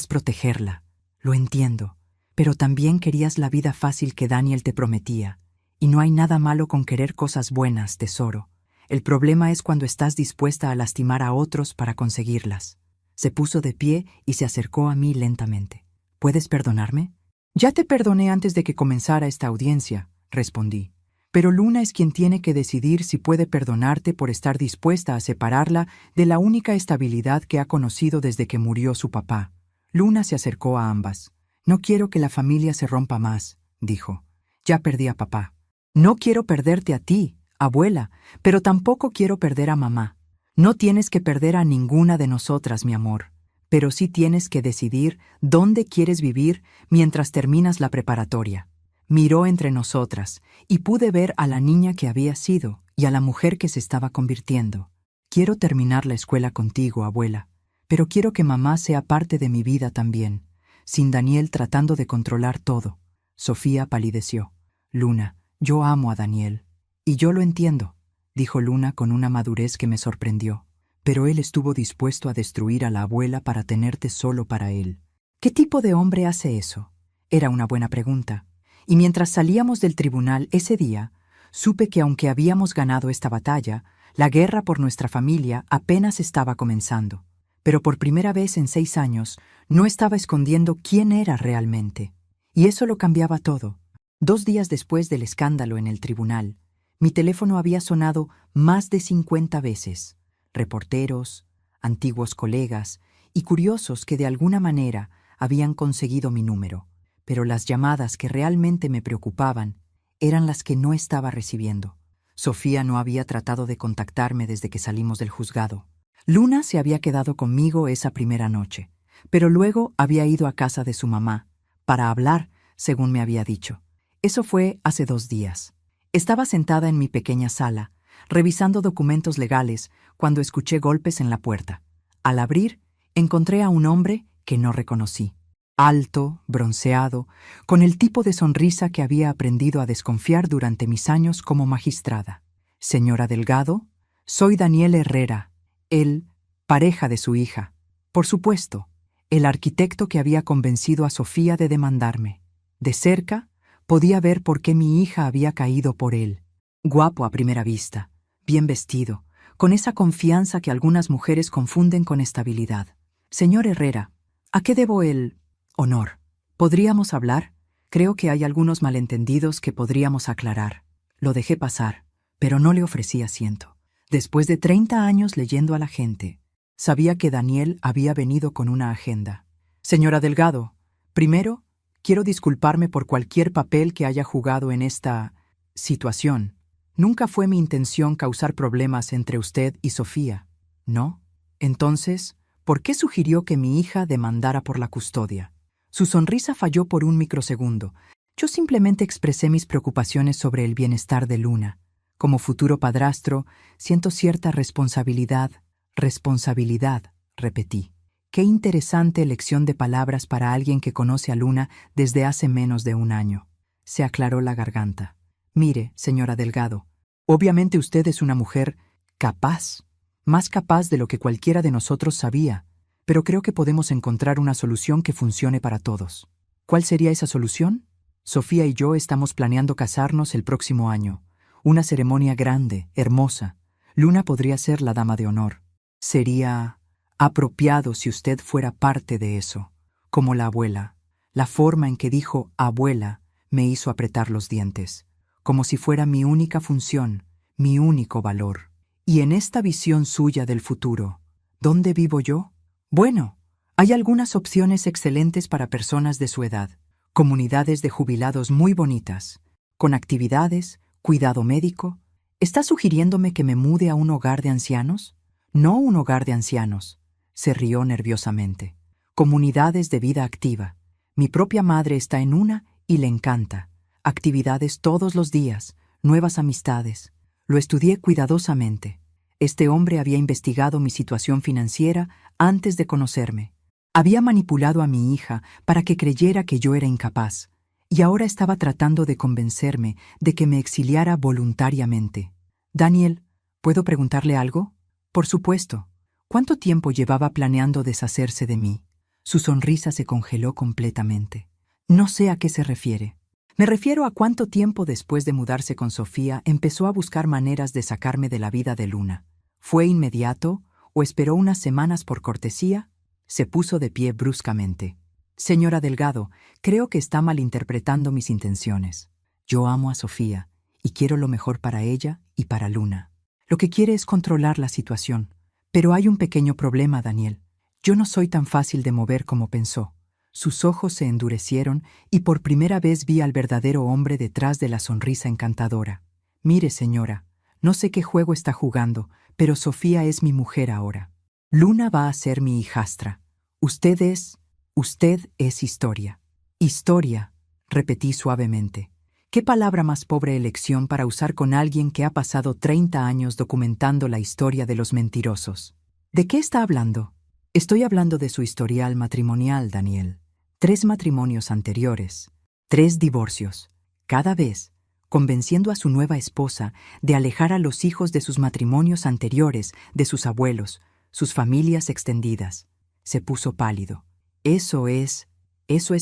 protegerla, lo entiendo, pero también querías la vida fácil que Daniel te prometía. Y no hay nada malo con querer cosas buenas, tesoro. El problema es cuando estás dispuesta a lastimar a otros para conseguirlas. Se puso de pie y se acercó a mí lentamente. ¿Puedes perdonarme? Ya te perdoné antes de que comenzara esta audiencia, respondí. Pero Luna es quien tiene que decidir si puede perdonarte por estar dispuesta a separarla de la única estabilidad que ha conocido desde que murió su papá. Luna se acercó a ambas. No quiero que la familia se rompa más, dijo. Ya perdí a papá. No quiero perderte a ti, abuela, pero tampoco quiero perder a mamá. No tienes que perder a ninguna de nosotras, mi amor, pero sí tienes que decidir dónde quieres vivir mientras terminas la preparatoria. Miró entre nosotras y pude ver a la niña que había sido y a la mujer que se estaba convirtiendo. Quiero terminar la escuela contigo, abuela, pero quiero que mamá sea parte de mi vida también, sin Daniel tratando de controlar todo. Sofía palideció. Luna, yo amo a Daniel. Y yo lo entiendo, dijo Luna con una madurez que me sorprendió. Pero él estuvo dispuesto a destruir a la abuela para tenerte solo para él. ¿Qué tipo de hombre hace eso? Era una buena pregunta. Y mientras salíamos del tribunal ese día, supe que aunque habíamos ganado esta batalla, la guerra por nuestra familia apenas estaba comenzando. Pero por primera vez en 6 años, no estaba escondiendo quién era realmente. Y eso lo cambiaba todo. 2 días después del escándalo en el tribunal, mi teléfono había sonado más de 50 veces. Reporteros, antiguos colegas y curiosos que de alguna manera habían conseguido mi número. Pero las llamadas que realmente me preocupaban eran las que no estaba recibiendo. Sofía no había tratado de contactarme desde que salimos del juzgado. Luna se había quedado conmigo esa primera noche, pero luego había ido a casa de su mamá, para hablar, según me había dicho. Eso fue hace 2 días. Estaba sentada en mi pequeña sala, revisando documentos legales, cuando escuché golpes en la puerta. Al abrir, encontré a un hombre que no reconocí. Alto, bronceado, con el tipo de sonrisa que había aprendido a desconfiar durante mis años como magistrada. Señora Delgado, soy Daniel Herrera, el pareja de su hija. Por supuesto, el arquitecto que había convencido a Sofía de demandarme. De cerca, podía ver por qué mi hija había caído por él. Guapo a primera vista, bien vestido, con esa confianza que algunas mujeres confunden con estabilidad. Señor Herrera, ¿a qué debo el honor? ¿Podríamos hablar? Creo que hay algunos malentendidos que podríamos aclarar. Lo dejé pasar, pero no le ofrecí asiento. Después de 30 años leyendo a la gente, sabía que Daniel había venido con una agenda. Señora Delgado, primero, quiero disculparme por cualquier papel que haya jugado en esta situación. Nunca fue mi intención causar problemas entre usted y Sofía, ¿no? Entonces, ¿por qué sugirió que mi hija demandara por la custodia? Su sonrisa falló por un microsegundo. Yo simplemente expresé mis preocupaciones sobre el bienestar de Luna. Como futuro padrastro, siento cierta responsabilidad. Responsabilidad, repetí. Qué interesante elección de palabras para alguien que conoce a Luna desde hace menos de un año. Se aclaró la garganta. Mire, señora Delgado, obviamente usted es una mujer capaz, más capaz de lo que cualquiera de nosotros sabía, pero creo que podemos encontrar una solución que funcione para todos. ¿Cuál sería esa solución? Sofía y yo estamos planeando casarnos el próximo año. Una ceremonia grande, hermosa. Luna podría ser la dama de honor. Sería apropiado si usted fuera parte de eso, como la abuela. La forma en que dijo abuela me hizo apretar los dientes, como si fuera mi única función, mi único valor. Y en esta visión suya del futuro, ¿dónde vivo yo? Bueno, hay algunas opciones excelentes para personas de su edad. Comunidades de jubilados muy bonitas, con actividades, cuidado médico. ¿Está sugiriéndome que me mude a un hogar de ancianos? No un hogar de ancianos. Se rió nerviosamente. Comunidades de vida activa. Mi propia madre está en una y le encanta. Actividades todos los días, nuevas amistades. Lo estudié cuidadosamente. Este hombre había investigado mi situación financiera antes de conocerme. Había manipulado a mi hija para que creyera que yo era incapaz, y ahora estaba tratando de convencerme de que me exiliara voluntariamente. Daniel, ¿puedo preguntarle algo? Por supuesto. ¿Cuánto tiempo llevaba planeando deshacerse de mí? Su sonrisa se congeló completamente. No sé a qué se refiere. Me refiero a cuánto tiempo después de mudarse con Sofía empezó a buscar maneras de sacarme de la vida de Luna. ¿Fue inmediato o esperó unas semanas por cortesía? Se puso de pie bruscamente. Señora Delgado, creo que está malinterpretando mis intenciones. Yo amo a Sofía y quiero lo mejor para ella y para Luna. Lo que quiere es controlar la situación. Pero hay un pequeño problema, Daniel. Yo no soy tan fácil de mover como pensó. Sus ojos se endurecieron y por primera vez vi al verdadero hombre detrás de la sonrisa encantadora. Mire, señora, no sé qué juego está jugando, pero Sofía es mi mujer ahora. Luna va a ser mi hijastra. Usted es historia. Historia, repetí suavemente. ¿Qué palabra más pobre elección para usar con alguien que ha pasado 30 años documentando la historia de los mentirosos? ¿De qué está hablando? Estoy hablando de su historial matrimonial, Daniel. 3 matrimonios anteriores, 3 divorcios, cada vez convenciendo a su nueva esposa de alejar a los hijos de sus matrimonios anteriores, de sus abuelos, sus familias extendidas. Se puso pálido. Eso es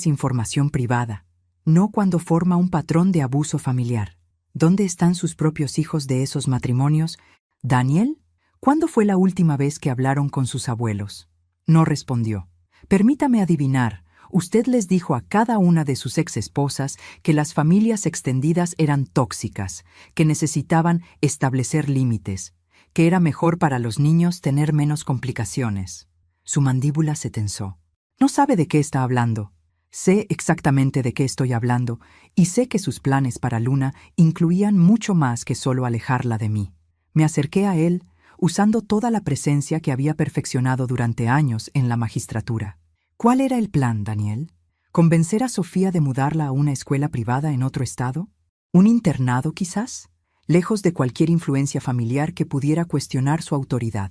información privada. No cuando forma un patrón de abuso familiar. ¿Dónde están sus propios hijos de esos matrimonios? ¿Daniel? ¿Cuándo fue la última vez que hablaron con sus abuelos? No respondió. Permítame adivinar. Usted les dijo a cada una de sus exesposas que las familias extendidas eran tóxicas, que necesitaban establecer límites, que era mejor para los niños tener menos complicaciones. Su mandíbula se tensó. No sabe de qué está hablando. Sé exactamente de qué estoy hablando, y sé que sus planes para Luna incluían mucho más que solo alejarla de mí. Me acerqué a él, usando toda la presencia que había perfeccionado durante años en la magistratura. ¿Cuál era el plan, Daniel? ¿Convencer a Sofía de mudarla a una escuela privada en otro estado? ¿Un internado, quizás? Lejos de cualquier influencia familiar que pudiera cuestionar su autoridad.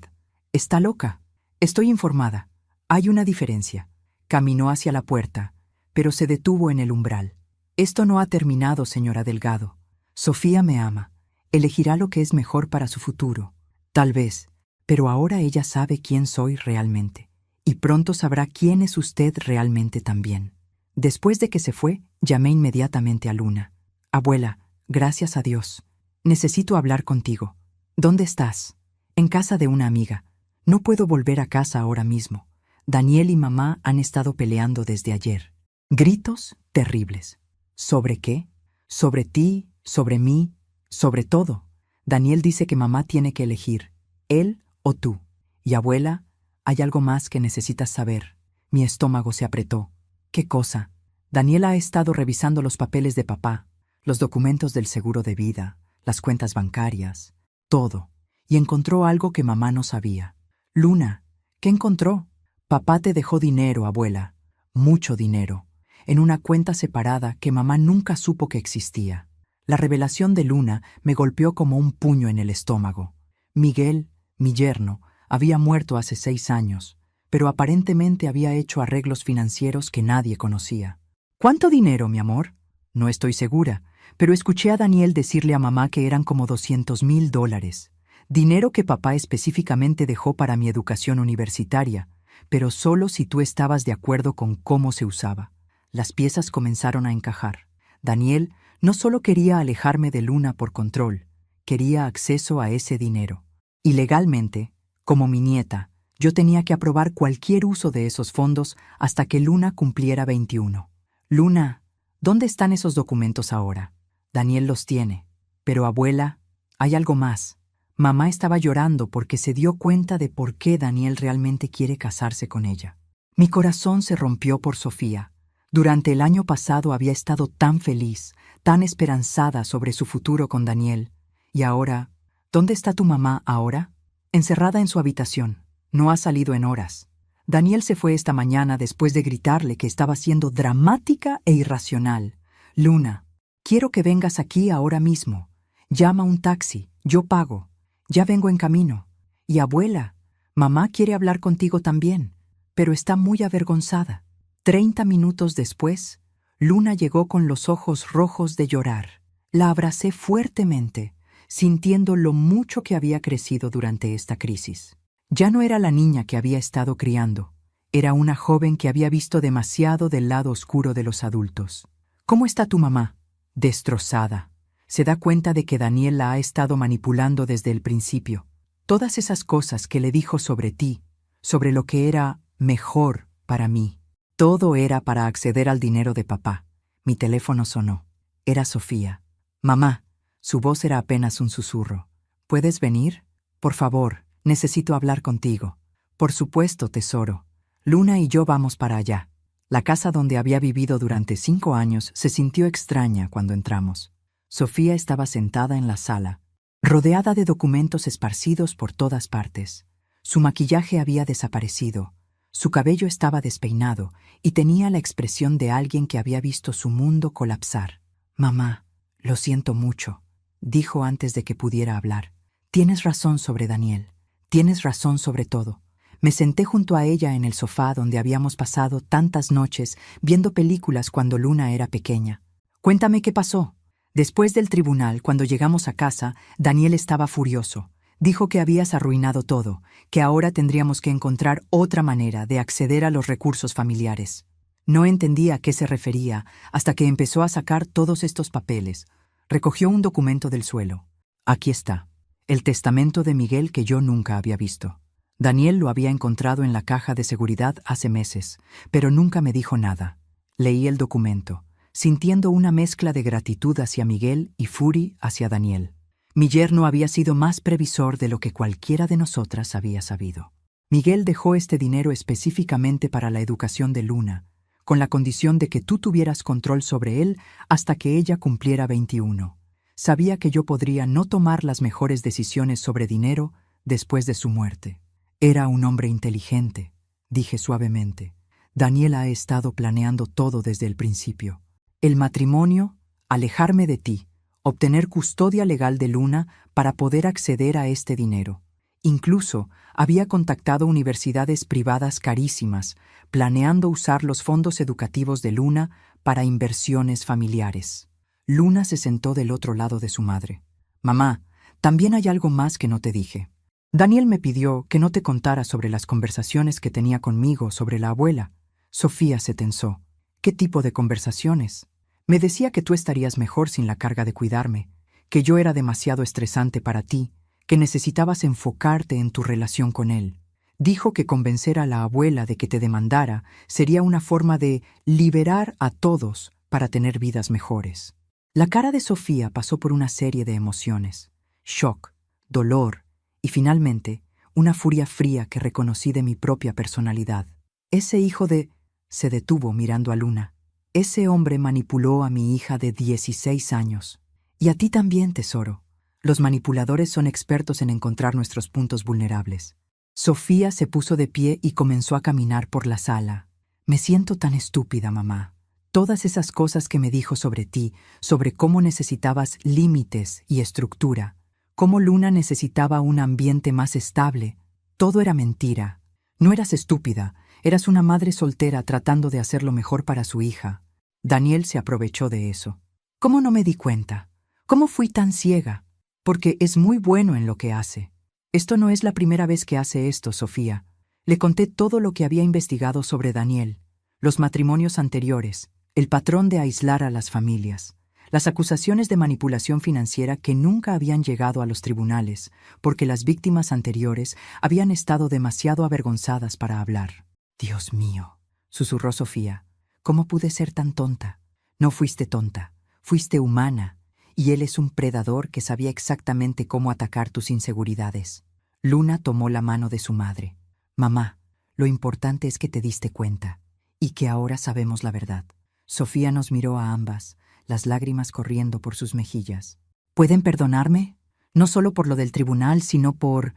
Está loca. Estoy informada. Hay una diferencia. Caminó hacia la puerta, pero se detuvo en el umbral. Esto no ha terminado, señora Delgado. Sofía me ama. Elegirá lo que es mejor para su futuro. Tal vez, Pero ahora ella sabe quién soy realmente, y pronto sabrá quién es usted realmente también. Después de que se fue, llamé inmediatamente a Luna. Abuela, gracias a Dios. Necesito hablar contigo. ¿Dónde estás? En casa de una amiga. No puedo volver a casa ahora mismo. Daniel y mamá han estado peleando desde ayer. Gritos terribles. ¿Sobre qué? Sobre ti, sobre mí, sobre todo. Daniel dice que mamá tiene que elegir, él o tú. Y abuela, hay algo más que necesitas saber. Mi estómago se apretó. ¿Qué cosa? Daniel ha estado revisando los papeles de papá, los documentos del seguro de vida, las cuentas bancarias, todo, y encontró algo que mamá no sabía. Luna, ¿qué encontró? Papá te dejó dinero, abuela, mucho dinero, en una cuenta separada que mamá nunca supo que existía. La revelación de Luna me golpeó como un puño en el estómago. Miguel, mi yerno, había muerto hace 6 años, pero aparentemente había hecho arreglos financieros que nadie conocía. ¿Cuánto dinero, mi amor? No estoy segura, pero escuché a Daniel decirle a mamá que eran como $200,000. Dinero que papá específicamente dejó para mi educación universitaria, pero solo si tú estabas de acuerdo con cómo se usaba. Las piezas comenzaron a encajar. Daniel no solo quería alejarme de Luna por control, quería acceso a ese dinero. Y legalmente, como mi nieta, yo tenía que aprobar cualquier uso de esos fondos hasta que Luna cumpliera 21. Luna, ¿dónde están esos documentos ahora? Daniel los tiene. Pero abuela, hay algo más. Mamá estaba llorando porque se dio cuenta de por qué Daniel realmente quiere casarse con ella. Mi corazón se rompió por Sofía. Durante el año pasado había estado tan feliz, tan esperanzada sobre su futuro con Daniel. Y ahora, ¿dónde está tu mamá ahora? Encerrada en su habitación. No ha salido en horas. Daniel se fue esta mañana después de gritarle que estaba siendo dramática e irracional. Luna, quiero que vengas aquí ahora mismo. Llama un taxi, yo pago. Ya vengo en camino. Y abuela, mamá quiere hablar contigo también, pero está muy avergonzada. 30 minutos después, Luna llegó con los ojos rojos de llorar. La abracé fuertemente, sintiendo lo mucho que había crecido durante esta crisis. Ya no era la niña que había estado criando, era una joven que había visto demasiado del lado oscuro de los adultos. ¿Cómo está tu mamá? Destrozada. Se da cuenta de que Daniel la ha estado manipulando desde el principio. Todas esas cosas que le dijo sobre ti, sobre lo que era mejor para mí. Todo era para acceder al dinero de papá. Mi teléfono sonó. Era Sofía. Mamá, su voz era apenas un susurro. ¿Puedes venir? Por favor, necesito hablar contigo. Por supuesto, tesoro. Luna y yo vamos para allá. La casa donde había vivido durante 5 años se sintió extraña cuando entramos. Sofía estaba sentada en la sala, rodeada de documentos esparcidos por todas partes. Su maquillaje había desaparecido, su cabello estaba despeinado y tenía la expresión de alguien que había visto su mundo colapsar. Mamá, lo siento mucho, dijo antes de que pudiera hablar. Tienes razón sobre Daniel, tienes razón sobre todo. Me senté junto a ella en el sofá donde habíamos pasado tantas noches viendo películas cuando Luna era pequeña. Cuéntame qué pasó. Después del tribunal, cuando llegamos a casa, Daniel estaba furioso. Dijo que habías arruinado todo, que ahora tendríamos que encontrar otra manera de acceder a los recursos familiares. No entendía a qué se refería hasta que empezó a sacar todos estos papeles. Recogió un documento del suelo. Aquí está, el testamento de Miguel que yo nunca había visto. Daniel lo había encontrado en la caja de seguridad hace meses, pero nunca me dijo nada. Leí el documento, sintiendo una mezcla de gratitud hacia Miguel y furia hacia Daniel. Mi yerno había sido más previsor de lo que cualquiera de nosotras había sabido. Miguel dejó este dinero específicamente para la educación de Luna, con la condición de que tú tuvieras control sobre él hasta que ella cumpliera 21. Sabía que yo podría no tomar las mejores decisiones sobre dinero después de su muerte. Era un hombre inteligente, dije suavemente. Daniel ha estado planeando todo desde el principio. El matrimonio, alejarme de ti, obtener custodia legal de Luna para poder acceder a este dinero. Incluso había contactado universidades privadas carísimas, planeando usar los fondos educativos de Luna para inversiones familiares. Luna se sentó del otro lado de su madre. Mamá, también hay algo más que no te dije. Daniel me pidió que no te contara sobre las conversaciones que tenía conmigo sobre la abuela. Sofía se tensó. ¿Qué tipo de conversaciones? Me decía que tú estarías mejor sin la carga de cuidarme, que yo era demasiado estresante para ti, que necesitabas enfocarte en tu relación con él. Dijo que convencer a la abuela de que te demandara sería una forma de liberar a todos para tener vidas mejores. La cara de Sofía pasó por una serie de emociones: shock, dolor y finalmente una furia fría que reconocí de mi propia personalidad. Ese hijo de... Se detuvo mirando a Luna. Ese hombre manipuló a mi hija de 16 años. Y a ti también, tesoro. Los manipuladores son expertos en encontrar nuestros puntos vulnerables. Sofía se puso de pie y comenzó a caminar por la sala. Me siento tan estúpida, mamá. Todas esas cosas que me dijo sobre ti, sobre cómo necesitabas límites y estructura, cómo Luna necesitaba un ambiente más estable, todo era mentira. No eras estúpida, eras una madre soltera tratando de hacer lo mejor para su hija. Daniel se aprovechó de eso. ¿Cómo no me di cuenta? ¿Cómo fui tan ciega? Porque es muy bueno en lo que hace. Esto no es la primera vez que hace esto, Sofía. Le conté todo lo que había investigado sobre Daniel, los matrimonios anteriores, el patrón de aislar a las familias, las acusaciones de manipulación financiera que nunca habían llegado a los tribunales porque las víctimas anteriores habían estado demasiado avergonzadas para hablar. Dios mío, susurró Sofía, ¿cómo pude ser tan tonta? No fuiste tonta, fuiste humana, y él es un predador que sabía exactamente cómo atacar tus inseguridades. Luna tomó la mano de su madre. Mamá, lo importante es que te diste cuenta, y que ahora sabemos la verdad. Sofía nos miró a ambas, las lágrimas corriendo por sus mejillas. ¿Pueden perdonarme? No solo por lo del tribunal, sino por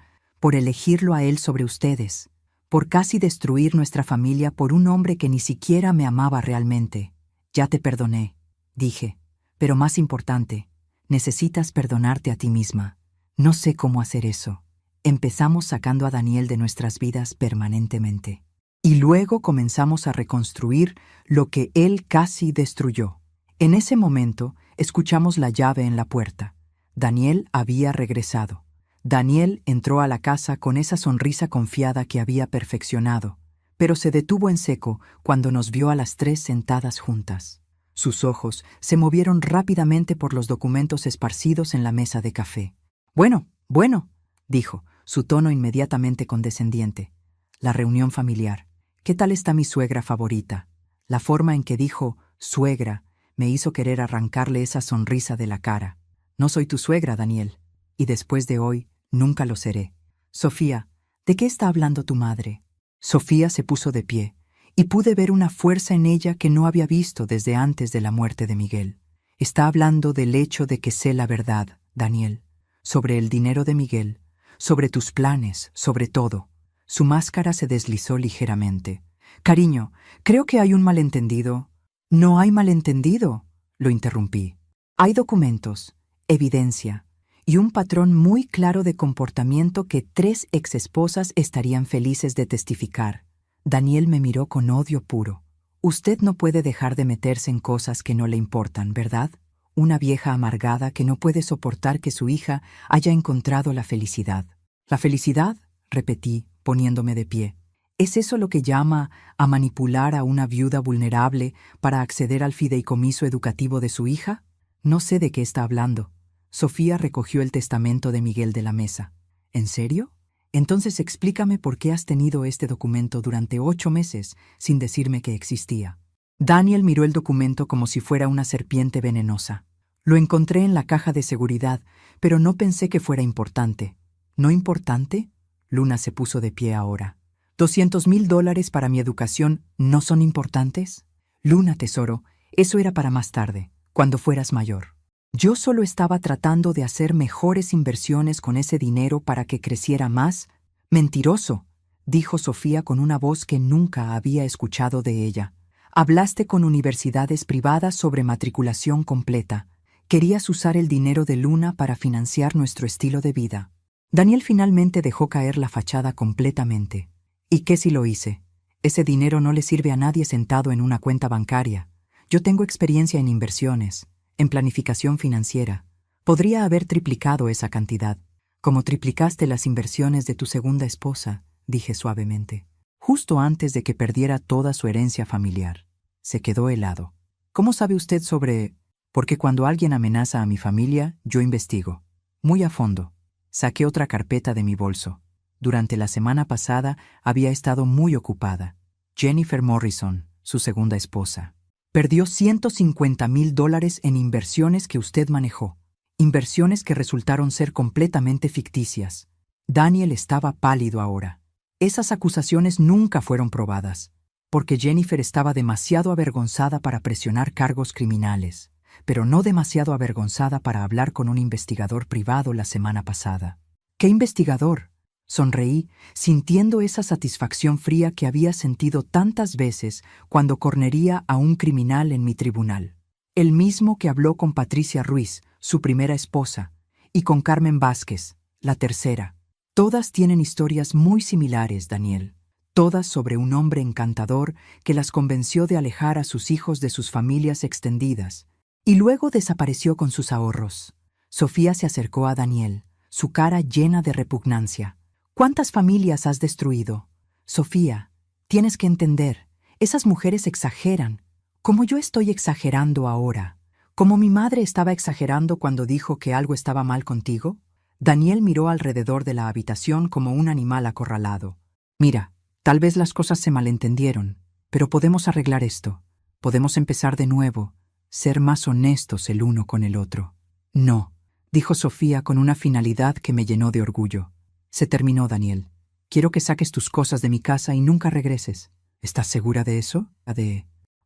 elegirlo a él sobre ustedes, por casi destruir nuestra familia por un hombre que ni siquiera me amaba realmente. Ya te perdoné, dije, pero más importante, necesitas perdonarte a ti misma. No sé cómo hacer eso. Empezamos sacando a Daniel de nuestras vidas permanentemente. Y luego comenzamos a reconstruir lo que él casi destruyó. En ese momento, escuchamos la llave en la puerta. Daniel había regresado. Daniel entró a la casa con esa sonrisa confiada que había perfeccionado, pero se detuvo en seco cuando nos vio a las tres sentadas juntas. Sus ojos se movieron rápidamente por los documentos esparcidos en la mesa de café. Bueno, dijo, su tono inmediatamente condescendiente. La reunión familiar. ¿Qué tal está mi suegra favorita? La forma en que dijo suegra me hizo querer arrancarle esa sonrisa de la cara. No soy tu suegra, Daniel, y después de hoy nunca lo seré. Sofía, ¿de qué está hablando tu madre? Sofía se puso de pie, y pude ver una fuerza en ella que no había visto desde antes de la muerte de Miguel. Está hablando del hecho de que sé la verdad, Daniel, sobre el dinero de Miguel, sobre tus planes, sobre todo. Su máscara se deslizó ligeramente. Cariño, creo que hay un malentendido. No hay malentendido, lo interrumpí. Hay documentos, evidencia, y un patrón muy claro de comportamiento que 3 exesposas estarían felices de testificar. Daniel me miró con odio puro. Usted no puede dejar de meterse en cosas que no le importan, ¿verdad? Una vieja amargada que no puede soportar que su hija haya encontrado la felicidad. ¿La felicidad? Repetí, poniéndome de pie. ¿Es eso lo que llama a manipular a una viuda vulnerable para acceder al fideicomiso educativo de su hija? No sé de qué está hablando. Sofía recogió el testamento de Miguel de la mesa. ¿En serio? Entonces explícame por qué has tenido este documento durante 8 meses sin decirme que existía. Daniel miró el documento como si fuera una serpiente venenosa. Lo encontré en la caja de seguridad, pero no pensé que fuera importante. ¿No importante? Luna se puso de pie ahora. $200,000 para mi educación no son importantes. Luna, tesoro, eso era para más tarde, cuando fueras mayor. Yo solo estaba tratando de hacer mejores inversiones con ese dinero para que creciera más. Mentiroso, dijo Sofía con una voz que nunca había escuchado de ella. Hablaste con universidades privadas sobre matriculación completa. Querías usar el dinero de Luna para financiar nuestro estilo de vida. Daniel finalmente dejó caer la fachada completamente. ¿Y qué si lo hice? Ese dinero no le sirve a nadie sentado en una cuenta bancaria. Yo tengo experiencia en inversiones, en planificación financiera. Podría haber triplicado esa cantidad. Como triplicaste las inversiones de tu segunda esposa, dije suavemente, justo antes de que perdiera toda su herencia familiar. Se quedó helado. ¿Cómo sabe usted sobre...? Porque cuando alguien amenaza a mi familia, yo investigo. Muy a fondo. Saqué otra carpeta de mi bolso. Durante la semana pasada había estado muy ocupada. Jennifer Morrison, su segunda esposa, perdió $150,000 en inversiones que usted manejó. Inversiones que resultaron ser completamente ficticias. Daniel estaba pálido ahora. Esas acusaciones nunca fueron probadas, porque Jennifer estaba demasiado avergonzada para presionar cargos criminales, pero no demasiado avergonzada para hablar con un investigador privado la semana pasada. ¿Qué investigador? Sonreí, sintiendo esa satisfacción fría que había sentido tantas veces cuando cornería a un criminal en mi tribunal. El mismo que habló con Patricia Ruiz, su primera esposa, y con Carmen Vázquez, la tercera. Todas tienen historias muy similares, Daniel. Todas sobre un hombre encantador que las convenció de alejar a sus hijos de sus familias extendidas, y luego desapareció con sus ahorros. Sofía se acercó a Daniel, su cara llena de repugnancia. ¿Cuántas familias has destruido? Sofía, tienes que entender, esas mujeres exageran, como yo estoy exagerando ahora, como mi madre estaba exagerando cuando dijo que algo estaba mal contigo. Daniel miró alrededor de la habitación como un animal acorralado. Mira, tal vez las cosas se malentendieron, pero podemos arreglar esto. Podemos empezar de nuevo, ser más honestos el uno con el otro. No, dijo Sofía con una finalidad que me llenó de orgullo. Se terminó, Daniel. Quiero que saques tus cosas de mi casa y nunca regreses. ¿Estás segura de eso?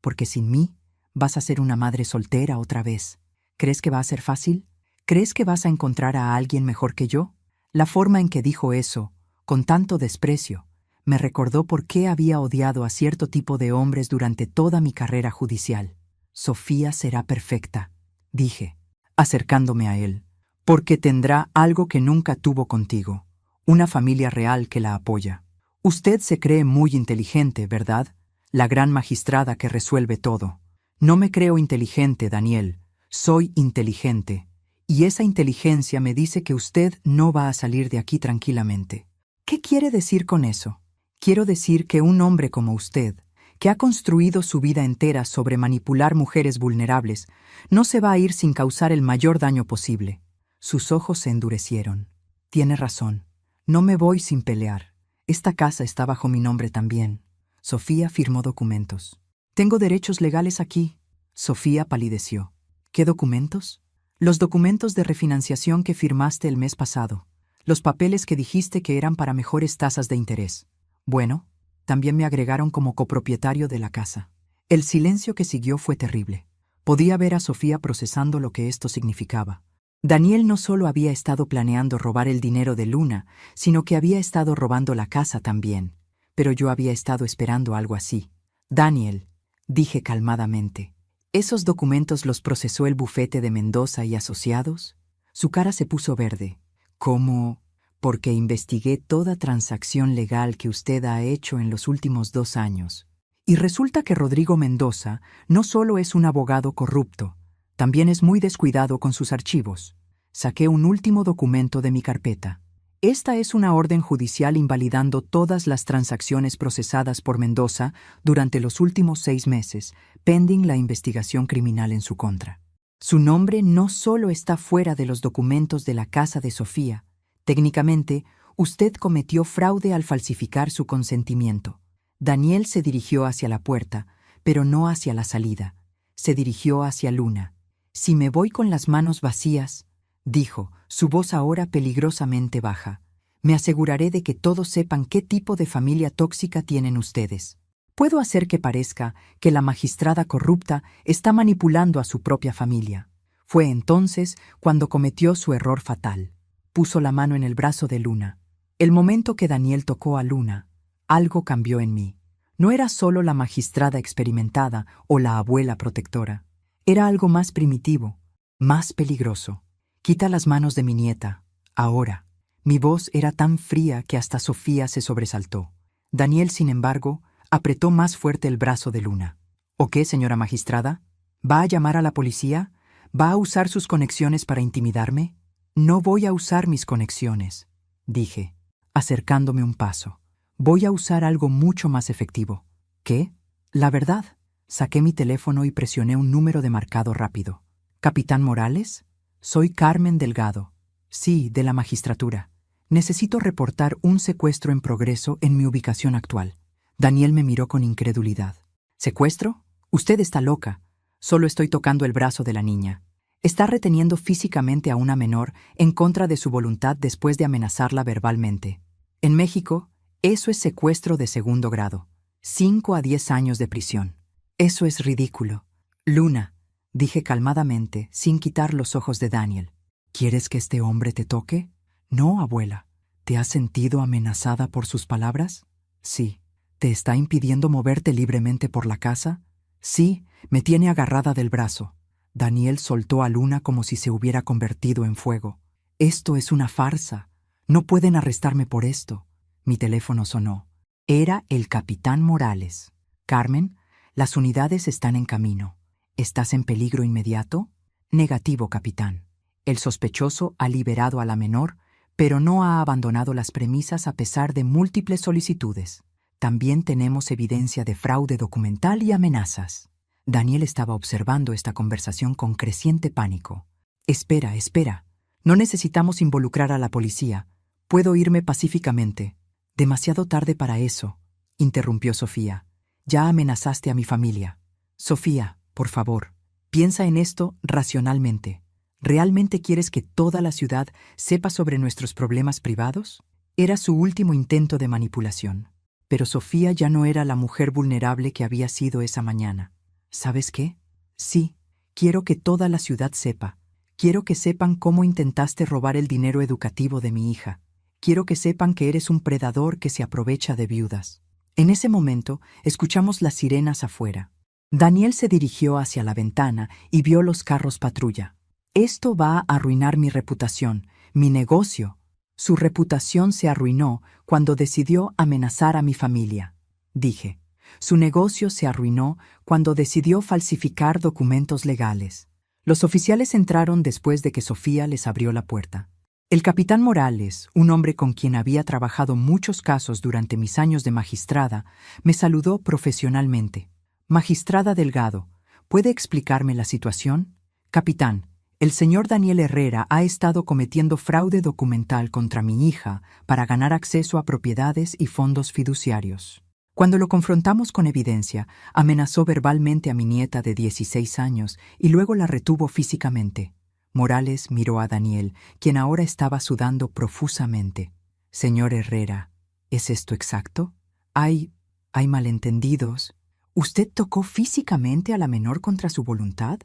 Porque sin mí vas a ser una madre soltera otra vez. ¿Crees que va a ser fácil? ¿Crees que vas a encontrar a alguien mejor que yo? La forma en que dijo eso, con tanto desprecio, me recordó por qué había odiado a cierto tipo de hombres durante toda mi carrera judicial. Sofía será perfecta, dije, acercándome a él, porque tendrá algo que nunca tuvo contigo. Una familia real que la apoya. Usted se cree muy inteligente, ¿verdad? La gran magistrada que resuelve todo. No me creo inteligente, Daniel. Soy inteligente. Y esa inteligencia me dice que usted no va a salir de aquí tranquilamente. ¿Qué quiere decir con eso? Quiero decir que un hombre como usted, que ha construido su vida entera sobre manipular mujeres vulnerables, no se va a ir sin causar el mayor daño posible. Sus ojos se endurecieron. Tiene razón. No me voy sin pelear. Esta casa está bajo mi nombre también. Sofía firmó documentos. Tengo derechos legales aquí. Sofía palideció. ¿Qué documentos? Los documentos de refinanciación que firmaste el mes pasado. Los papeles que dijiste que eran para mejores tasas de interés. Bueno, también me agregaron como copropietario de la casa. El silencio que siguió fue terrible. Podía ver a Sofía procesando lo que esto significaba. Daniel no solo había estado planeando robar el dinero de Luna, sino que había estado robando la casa también. Pero yo había estado esperando algo así. Daniel, dije calmadamente, ¿esos documentos los procesó el bufete de Mendoza y Asociados? Su cara se puso verde. ¿Cómo? Porque investigué toda transacción legal que usted ha hecho en los últimos 2 años. Y resulta que Rodrigo Mendoza no solo es un abogado corrupto, también es muy descuidado con sus archivos. Saqué un último documento de mi carpeta. Esta es una orden judicial invalidando todas las transacciones procesadas por Mendoza durante los últimos 6 meses, pending la investigación criminal en su contra. Su nombre no solo está fuera de los documentos de la casa de Sofía. Técnicamente, usted cometió fraude al falsificar su consentimiento. Daniel se dirigió hacia la puerta, pero no hacia la salida. Se dirigió hacia Luna. Si me voy con las manos vacías, dijo, su voz ahora peligrosamente baja, me aseguraré de que todos sepan qué tipo de familia tóxica tienen ustedes. Puedo hacer que parezca que la magistrada corrupta está manipulando a su propia familia. Fue entonces cuando cometió su error fatal. Puso la mano en el brazo de Luna. El momento que Daniel tocó a Luna, algo cambió en mí. No era solo la magistrada experimentada o la abuela protectora. Era algo más primitivo, más peligroso. Quita las manos de mi nieta, ahora. Mi voz era tan fría que hasta Sofía se sobresaltó. Daniel, sin embargo, apretó más fuerte el brazo de Luna. ¿O qué, señora magistrada? ¿Va a llamar a la policía? ¿Va a usar sus conexiones para intimidarme? No voy a usar mis conexiones, dije, acercándome un paso. Voy a usar algo mucho más efectivo. ¿Qué? La verdad. Saqué mi teléfono y presioné un número de marcado rápido. ¿Capitán Morales? Soy Carmen Delgado. Sí, de la magistratura. Necesito reportar un secuestro en progreso en mi ubicación actual. Daniel me miró con incredulidad. ¿Secuestro? Usted está loca. Solo estoy tocando el brazo de la niña. Está reteniendo físicamente a una menor en contra de su voluntad después de amenazarla verbalmente. En México, eso es secuestro de segundo grado. 5 a 10 años de prisión. Eso es ridículo. Luna, dije calmadamente, sin quitar los ojos de Daniel. ¿Quieres que este hombre te toque? No, abuela. ¿Te has sentido amenazada por sus palabras? Sí. ¿Te está impidiendo moverte libremente por la casa? Sí, me tiene agarrada del brazo. Daniel soltó a Luna como si se hubiera convertido en fuego. Esto es una farsa. No pueden arrestarme por esto. Mi teléfono sonó. Era el capitán Morales. Carmen, las unidades están en camino. ¿Estás en peligro inmediato? Negativo, capitán. El sospechoso ha liberado a la menor, pero no ha abandonado las premisas a pesar de múltiples solicitudes. También tenemos evidencia de fraude documental y amenazas. Daniel estaba observando esta conversación con creciente pánico. Espera, espera. No necesitamos involucrar a la policía. Puedo irme pacíficamente. Demasiado tarde para eso, interrumpió Sofía. Ya amenazaste a mi familia. Sofía, por favor, piensa en esto racionalmente. ¿Realmente quieres que toda la ciudad sepa sobre nuestros problemas privados? Era su último intento de manipulación. Pero Sofía ya no era la mujer vulnerable que había sido esa mañana. ¿Sabes qué? Sí, quiero que toda la ciudad sepa. Quiero que sepan cómo intentaste robar el dinero educativo de mi hija. Quiero que sepan que eres un predador que se aprovecha de viudas. En ese momento, escuchamos las sirenas afuera. Daniel se dirigió hacia la ventana y vio los carros patrulla. Esto va a arruinar mi reputación, mi negocio. Su reputación se arruinó cuando decidió amenazar a mi familia, dije. Su negocio se arruinó cuando decidió falsificar documentos legales. Los oficiales entraron después de que Sofía les abrió la puerta. El capitán Morales, un hombre con quien había trabajado muchos casos durante mis años de magistrada, me saludó profesionalmente. Magistrada Delgado, ¿puede explicarme la situación? Capitán, el señor Daniel Herrera ha estado cometiendo fraude documental contra mi hija para ganar acceso a propiedades y fondos fiduciarios. Cuando lo confrontamos con evidencia, amenazó verbalmente a mi nieta de 16 años y luego la retuvo físicamente. Morales miró a Daniel, quien ahora estaba sudando profusamente. Señor Herrera, ¿es esto exacto? Hay malentendidos. ¿Usted tocó físicamente a la menor contra su voluntad?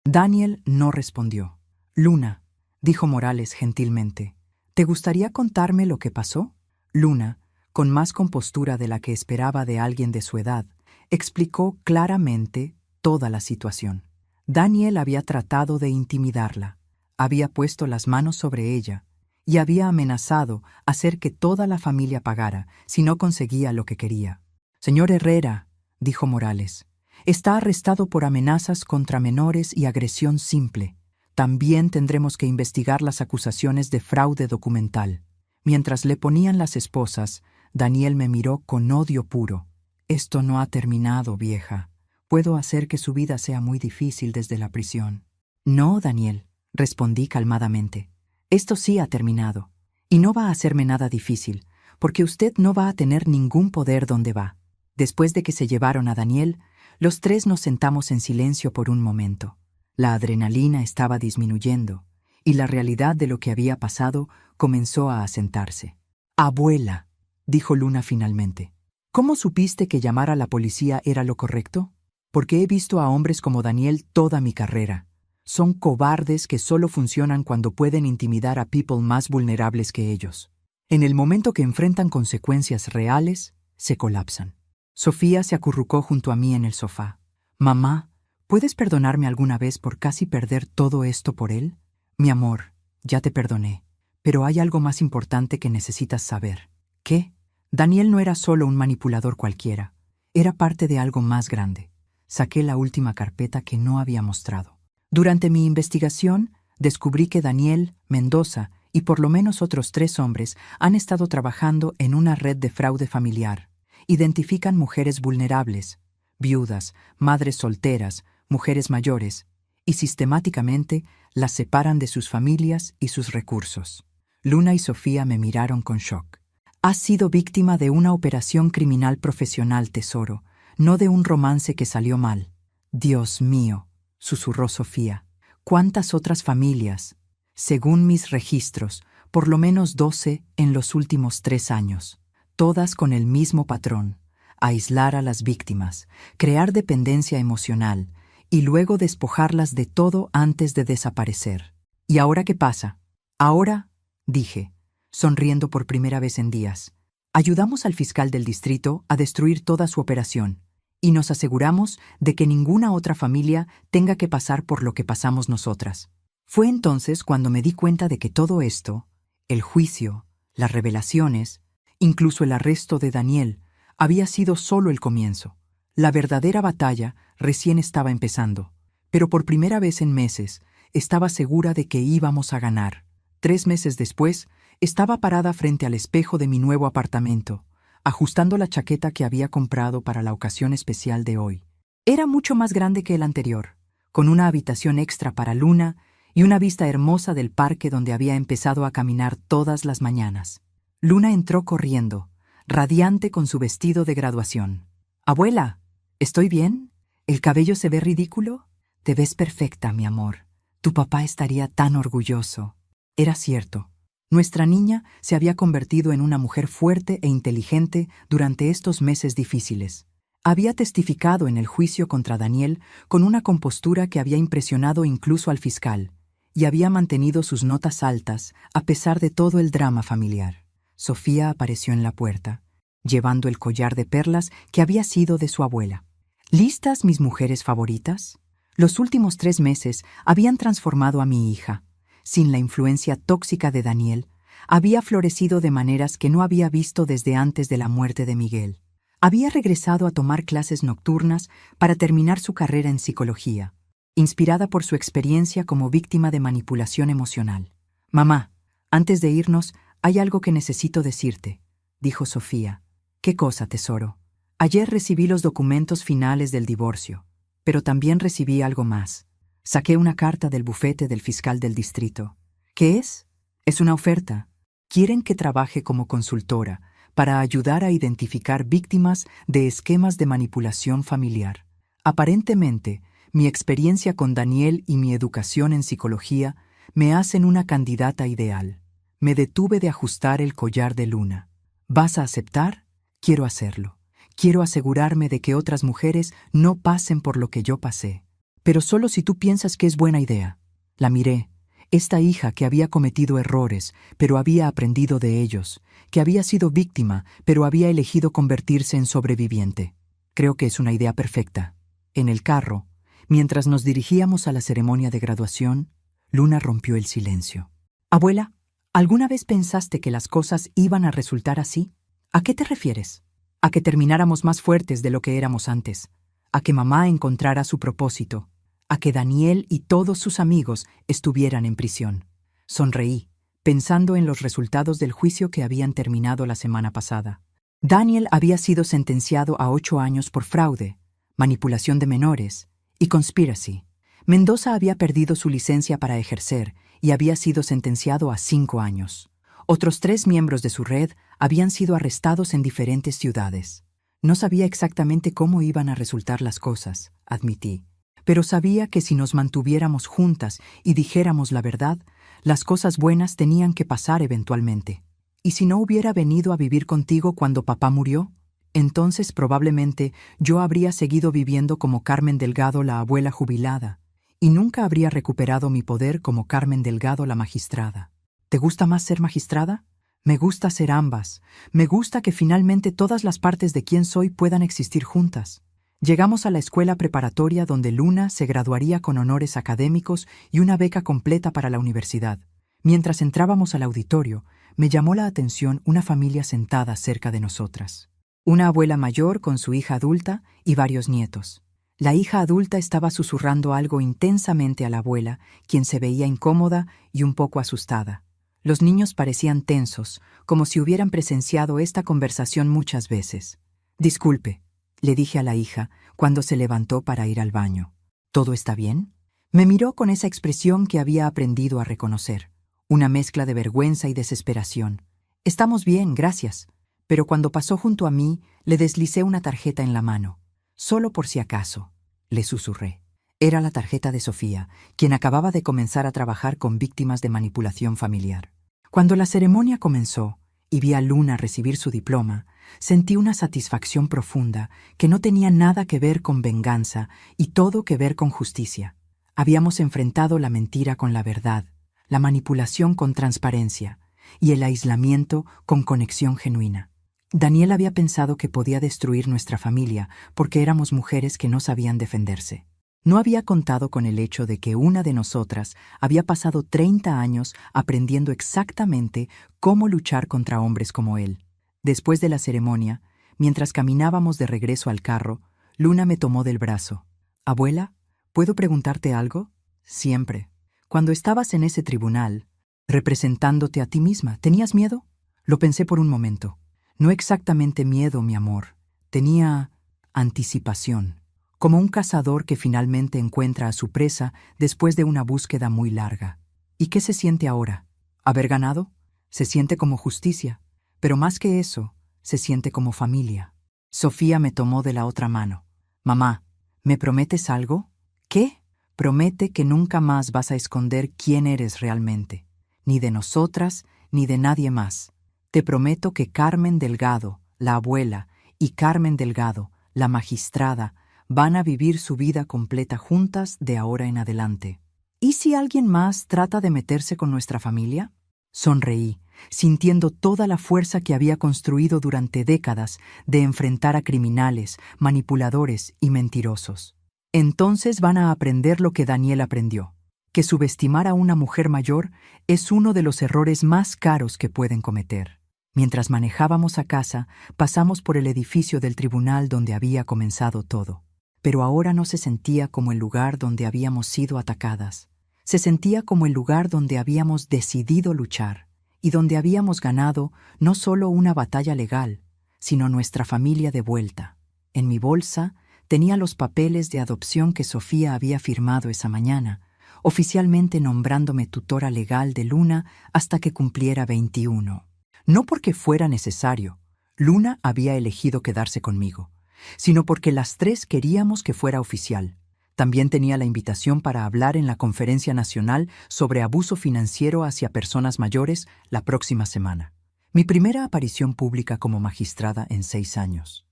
Daniel no respondió. Luna, dijo Morales gentilmente, ¿te gustaría contarme lo que pasó? Luna, con más compostura de la que esperaba de alguien de su edad, explicó claramente toda la situación. Daniel había tratado de intimidarla, había puesto las manos sobre ella y había amenazado hacer que toda la familia pagara si no conseguía lo que quería. Señor Herrera, dijo Morales, está arrestado por amenazas contra menores y agresión simple. También tendremos que investigar las acusaciones de fraude documental. Mientras le ponían las esposas, Daniel me miró con odio puro. Esto no ha terminado, vieja. Puedo hacer que su vida sea muy difícil desde la prisión. No, Daniel, respondí calmadamente. Esto sí ha terminado. Y no va a hacerme nada difícil, porque usted no va a tener ningún poder donde va. Después de que se llevaron a Daniel, los tres nos sentamos en silencio por un momento. La adrenalina estaba disminuyendo, y la realidad de lo que había pasado comenzó a asentarse. Abuela, dijo Luna finalmente, ¿cómo supiste que llamar a la policía era lo correcto? Porque he visto a hombres como Daniel toda mi carrera. Son cobardes que solo funcionan cuando pueden intimidar a people más vulnerables que ellos. En el momento que enfrentan consecuencias reales, se colapsan. Sofía se acurrucó junto a mí en el sofá. Mamá, ¿puedes perdonarme alguna vez por casi perder todo esto por él? Mi amor, ya te perdoné, pero hay algo más importante que necesitas saber. ¿Qué? Daniel no era solo un manipulador cualquiera, era parte de algo más grande. Saqué la última carpeta que no había mostrado. Durante mi investigación, descubrí que Daniel, Mendoza y por lo menos otros 3 hombres han estado trabajando en una red de fraude familiar. Identifican mujeres vulnerables, viudas, madres solteras, mujeres mayores, y sistemáticamente las separan de sus familias y sus recursos. Luna y Sofía me miraron con shock. Has sido víctima de una operación criminal profesional, tesoro, no de un romance que salió mal. Dios mío, susurró Sofía. ¿Cuántas otras familias? Según mis registros, por lo menos 12 en los últimos 3 años. Todas con el mismo patrón: aislar a las víctimas, crear dependencia emocional y luego despojarlas de todo antes de desaparecer. ¿Y ahora qué pasa? Ahora, dije, sonriendo por primera vez en días, ayudamos al fiscal del distrito a destruir toda su operación y nos aseguramos de que ninguna otra familia tenga que pasar por lo que pasamos nosotras. Fue entonces cuando me di cuenta de que todo esto, el juicio, las revelaciones, incluso el arresto de Daniel, había sido solo el comienzo. La verdadera batalla recién estaba empezando, pero por primera vez en meses estaba segura de que íbamos a ganar. 3 meses después, estaba parada frente al espejo de mi nuevo apartamento, ajustando la chaqueta que había comprado para la ocasión especial de hoy. Era mucho más grande que el anterior, con una habitación extra para Luna y una vista hermosa del parque donde había empezado a caminar todas las mañanas. Luna entró corriendo, radiante con su vestido de graduación. «Abuela, ¿estoy bien? ¿El cabello se ve ridículo?» «Te ves perfecta, mi amor. Tu papá estaría tan orgulloso». Era cierto. Nuestra niña se había convertido en una mujer fuerte e inteligente durante estos meses difíciles. Había testificado en el juicio contra Daniel con una compostura que había impresionado incluso al fiscal, y había mantenido sus notas altas a pesar de todo el drama familiar. Sofía apareció en la puerta, llevando el collar de perlas que había sido de su abuela. ¿Listas, mis mujeres favoritas? Los últimos 3 meses habían transformado a mi hija. Sin la influencia tóxica de Daniel, había florecido de maneras que no había visto desde antes de la muerte de Miguel. Había regresado a tomar clases nocturnas para terminar su carrera en psicología, inspirada por su experiencia como víctima de manipulación emocional. «Mamá, antes de irnos, hay algo que necesito decirte», dijo Sofía. «¿Qué cosa, tesoro?» «Ayer recibí los documentos finales del divorcio, pero también recibí algo más. Saqué una carta del bufete del fiscal del distrito. ¿Qué es? Es una oferta. Quieren que trabaje como consultora para ayudar a identificar víctimas de esquemas de manipulación familiar. Aparentemente, mi experiencia con Daniel y mi educación en psicología me hacen una candidata ideal. Me detuve de ajustar el collar de Luna. ¿Vas a aceptar? Quiero hacerlo. Quiero asegurarme de que otras mujeres no pasen por lo que yo pasé. Pero solo si tú piensas que es buena idea». La miré. Esta hija que había cometido errores, pero había aprendido de ellos, que había sido víctima, pero había elegido convertirse en sobreviviente. Creo que es una idea perfecta. En el carro, mientras nos dirigíamos a la ceremonia de graduación, Luna rompió el silencio. «Abuela, ¿alguna vez pensaste que las cosas iban a resultar así? ¿A qué te refieres? A que termináramos más fuertes de lo que éramos antes, a que mamá encontrara su propósito, a que Daniel y todos sus amigos estuvieran en prisión». Sonreí, pensando en los resultados del juicio que habían terminado la semana pasada. Daniel había sido sentenciado a 8 años por fraude, manipulación de menores y conspiracy. Mendoza había perdido su licencia para ejercer y había sido sentenciado a 5 años. Otros 3 miembros de su red habían sido arrestados en diferentes ciudades. No sabía exactamente cómo iban a resultar las cosas, admití, pero sabía que si nos mantuviéramos juntas y dijéramos la verdad, las cosas buenas tenían que pasar eventualmente. ¿Y si no hubiera venido a vivir contigo cuando papá murió? Entonces probablemente yo habría seguido viviendo como Carmen Delgado, la abuela jubilada, y nunca habría recuperado mi poder como Carmen Delgado, la magistrada. ¿Te gusta más ser magistrada? Me gusta ser ambas. Me gusta que finalmente todas las partes de quién soy puedan existir juntas. Llegamos a la escuela preparatoria donde Luna se graduaría con honores académicos y una beca completa para la universidad. Mientras entrábamos al auditorio, me llamó la atención una familia sentada cerca de nosotras. Una abuela mayor con su hija adulta y varios nietos. La hija adulta estaba susurrando algo intensamente a la abuela, quien se veía incómoda y un poco asustada. Los niños parecían tensos, como si hubieran presenciado esta conversación muchas veces. «Disculpe», le dije a la hija cuando se levantó para ir al baño. «¿Todo está bien?». Me miró con esa expresión que había aprendido a reconocer, una mezcla de vergüenza y desesperación. «Estamos bien, gracias». Pero cuando pasó junto a mí, le deslicé una tarjeta en la mano. «Solo por si acaso», le susurré. Era la tarjeta de Sofía, quien acababa de comenzar a trabajar con víctimas de manipulación familiar. Cuando la ceremonia comenzó y vi a Luna recibir su diploma, sentí una satisfacción profunda que no tenía nada que ver con venganza y todo que ver con justicia. Habíamos enfrentado la mentira con la verdad, la manipulación con transparencia y el aislamiento con conexión genuina. Daniel había pensado que podía destruir nuestra familia porque éramos mujeres que no sabían defenderse. No había contado con el hecho de que una de nosotras había pasado 30 años aprendiendo exactamente cómo luchar contra hombres como él. Después de la ceremonia, mientras caminábamos de regreso al carro, Luna me tomó del brazo. «Abuela, ¿puedo preguntarte algo?». «Siempre». «Cuando estabas en ese tribunal, representándote a ti misma, ¿tenías miedo?». Lo pensé por un momento. «No exactamente miedo, mi amor. Tenía anticipación. Como un cazador que finalmente encuentra a su presa después de una búsqueda muy larga». «¿Y qué se siente ahora?». «¿Haber ganado?». «Se siente como justicia, pero más que eso, se siente como familia». Sofía me tomó de la otra mano. «Mamá, ¿me prometes algo?». «¿Qué?». «Promete que nunca más vas a esconder quién eres realmente, ni de nosotras, ni de nadie más. Te prometo que Carmen Delgado, la abuela, y Carmen Delgado, la magistrada, van a vivir su vida completa juntas de ahora en adelante». «¿Y si alguien más trata de meterse con nuestra familia?». Sonreí, sintiendo toda la fuerza que había construido durante décadas de enfrentar a criminales, manipuladores y mentirosos. «Entonces van a aprender lo que Daniel aprendió, que subestimar a una mujer mayor es uno de los errores más caros que pueden cometer». Mientras manejábamos a casa, pasamos por el edificio del tribunal donde había comenzado todo. Pero ahora no se sentía como el lugar donde habíamos sido atacadas. Se sentía como el lugar donde habíamos decidido luchar y donde habíamos ganado no solo una batalla legal, sino nuestra familia de vuelta. En mi bolsa tenía los papeles de adopción que Sofía había firmado esa mañana, oficialmente nombrándome tutora legal de Luna hasta que cumpliera 21. No porque fuera necesario, Luna había elegido quedarse conmigo, sino porque las tres queríamos que fuera oficial. También tenía la invitación para hablar en la Conferencia Nacional sobre abuso financiero hacia personas mayores la próxima semana. Mi primera aparición pública como magistrada en 6 años.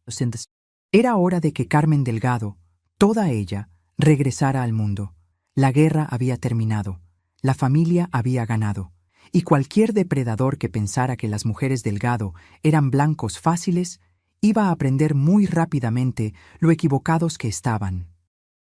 Era hora de que Carmen Delgado, toda ella, regresara al mundo. La guerra había terminado, la familia había ganado, y cualquier depredador que pensara que las mujeres Delgado eran blancos fáciles iba a aprender muy rápidamente lo equivocados que estaban.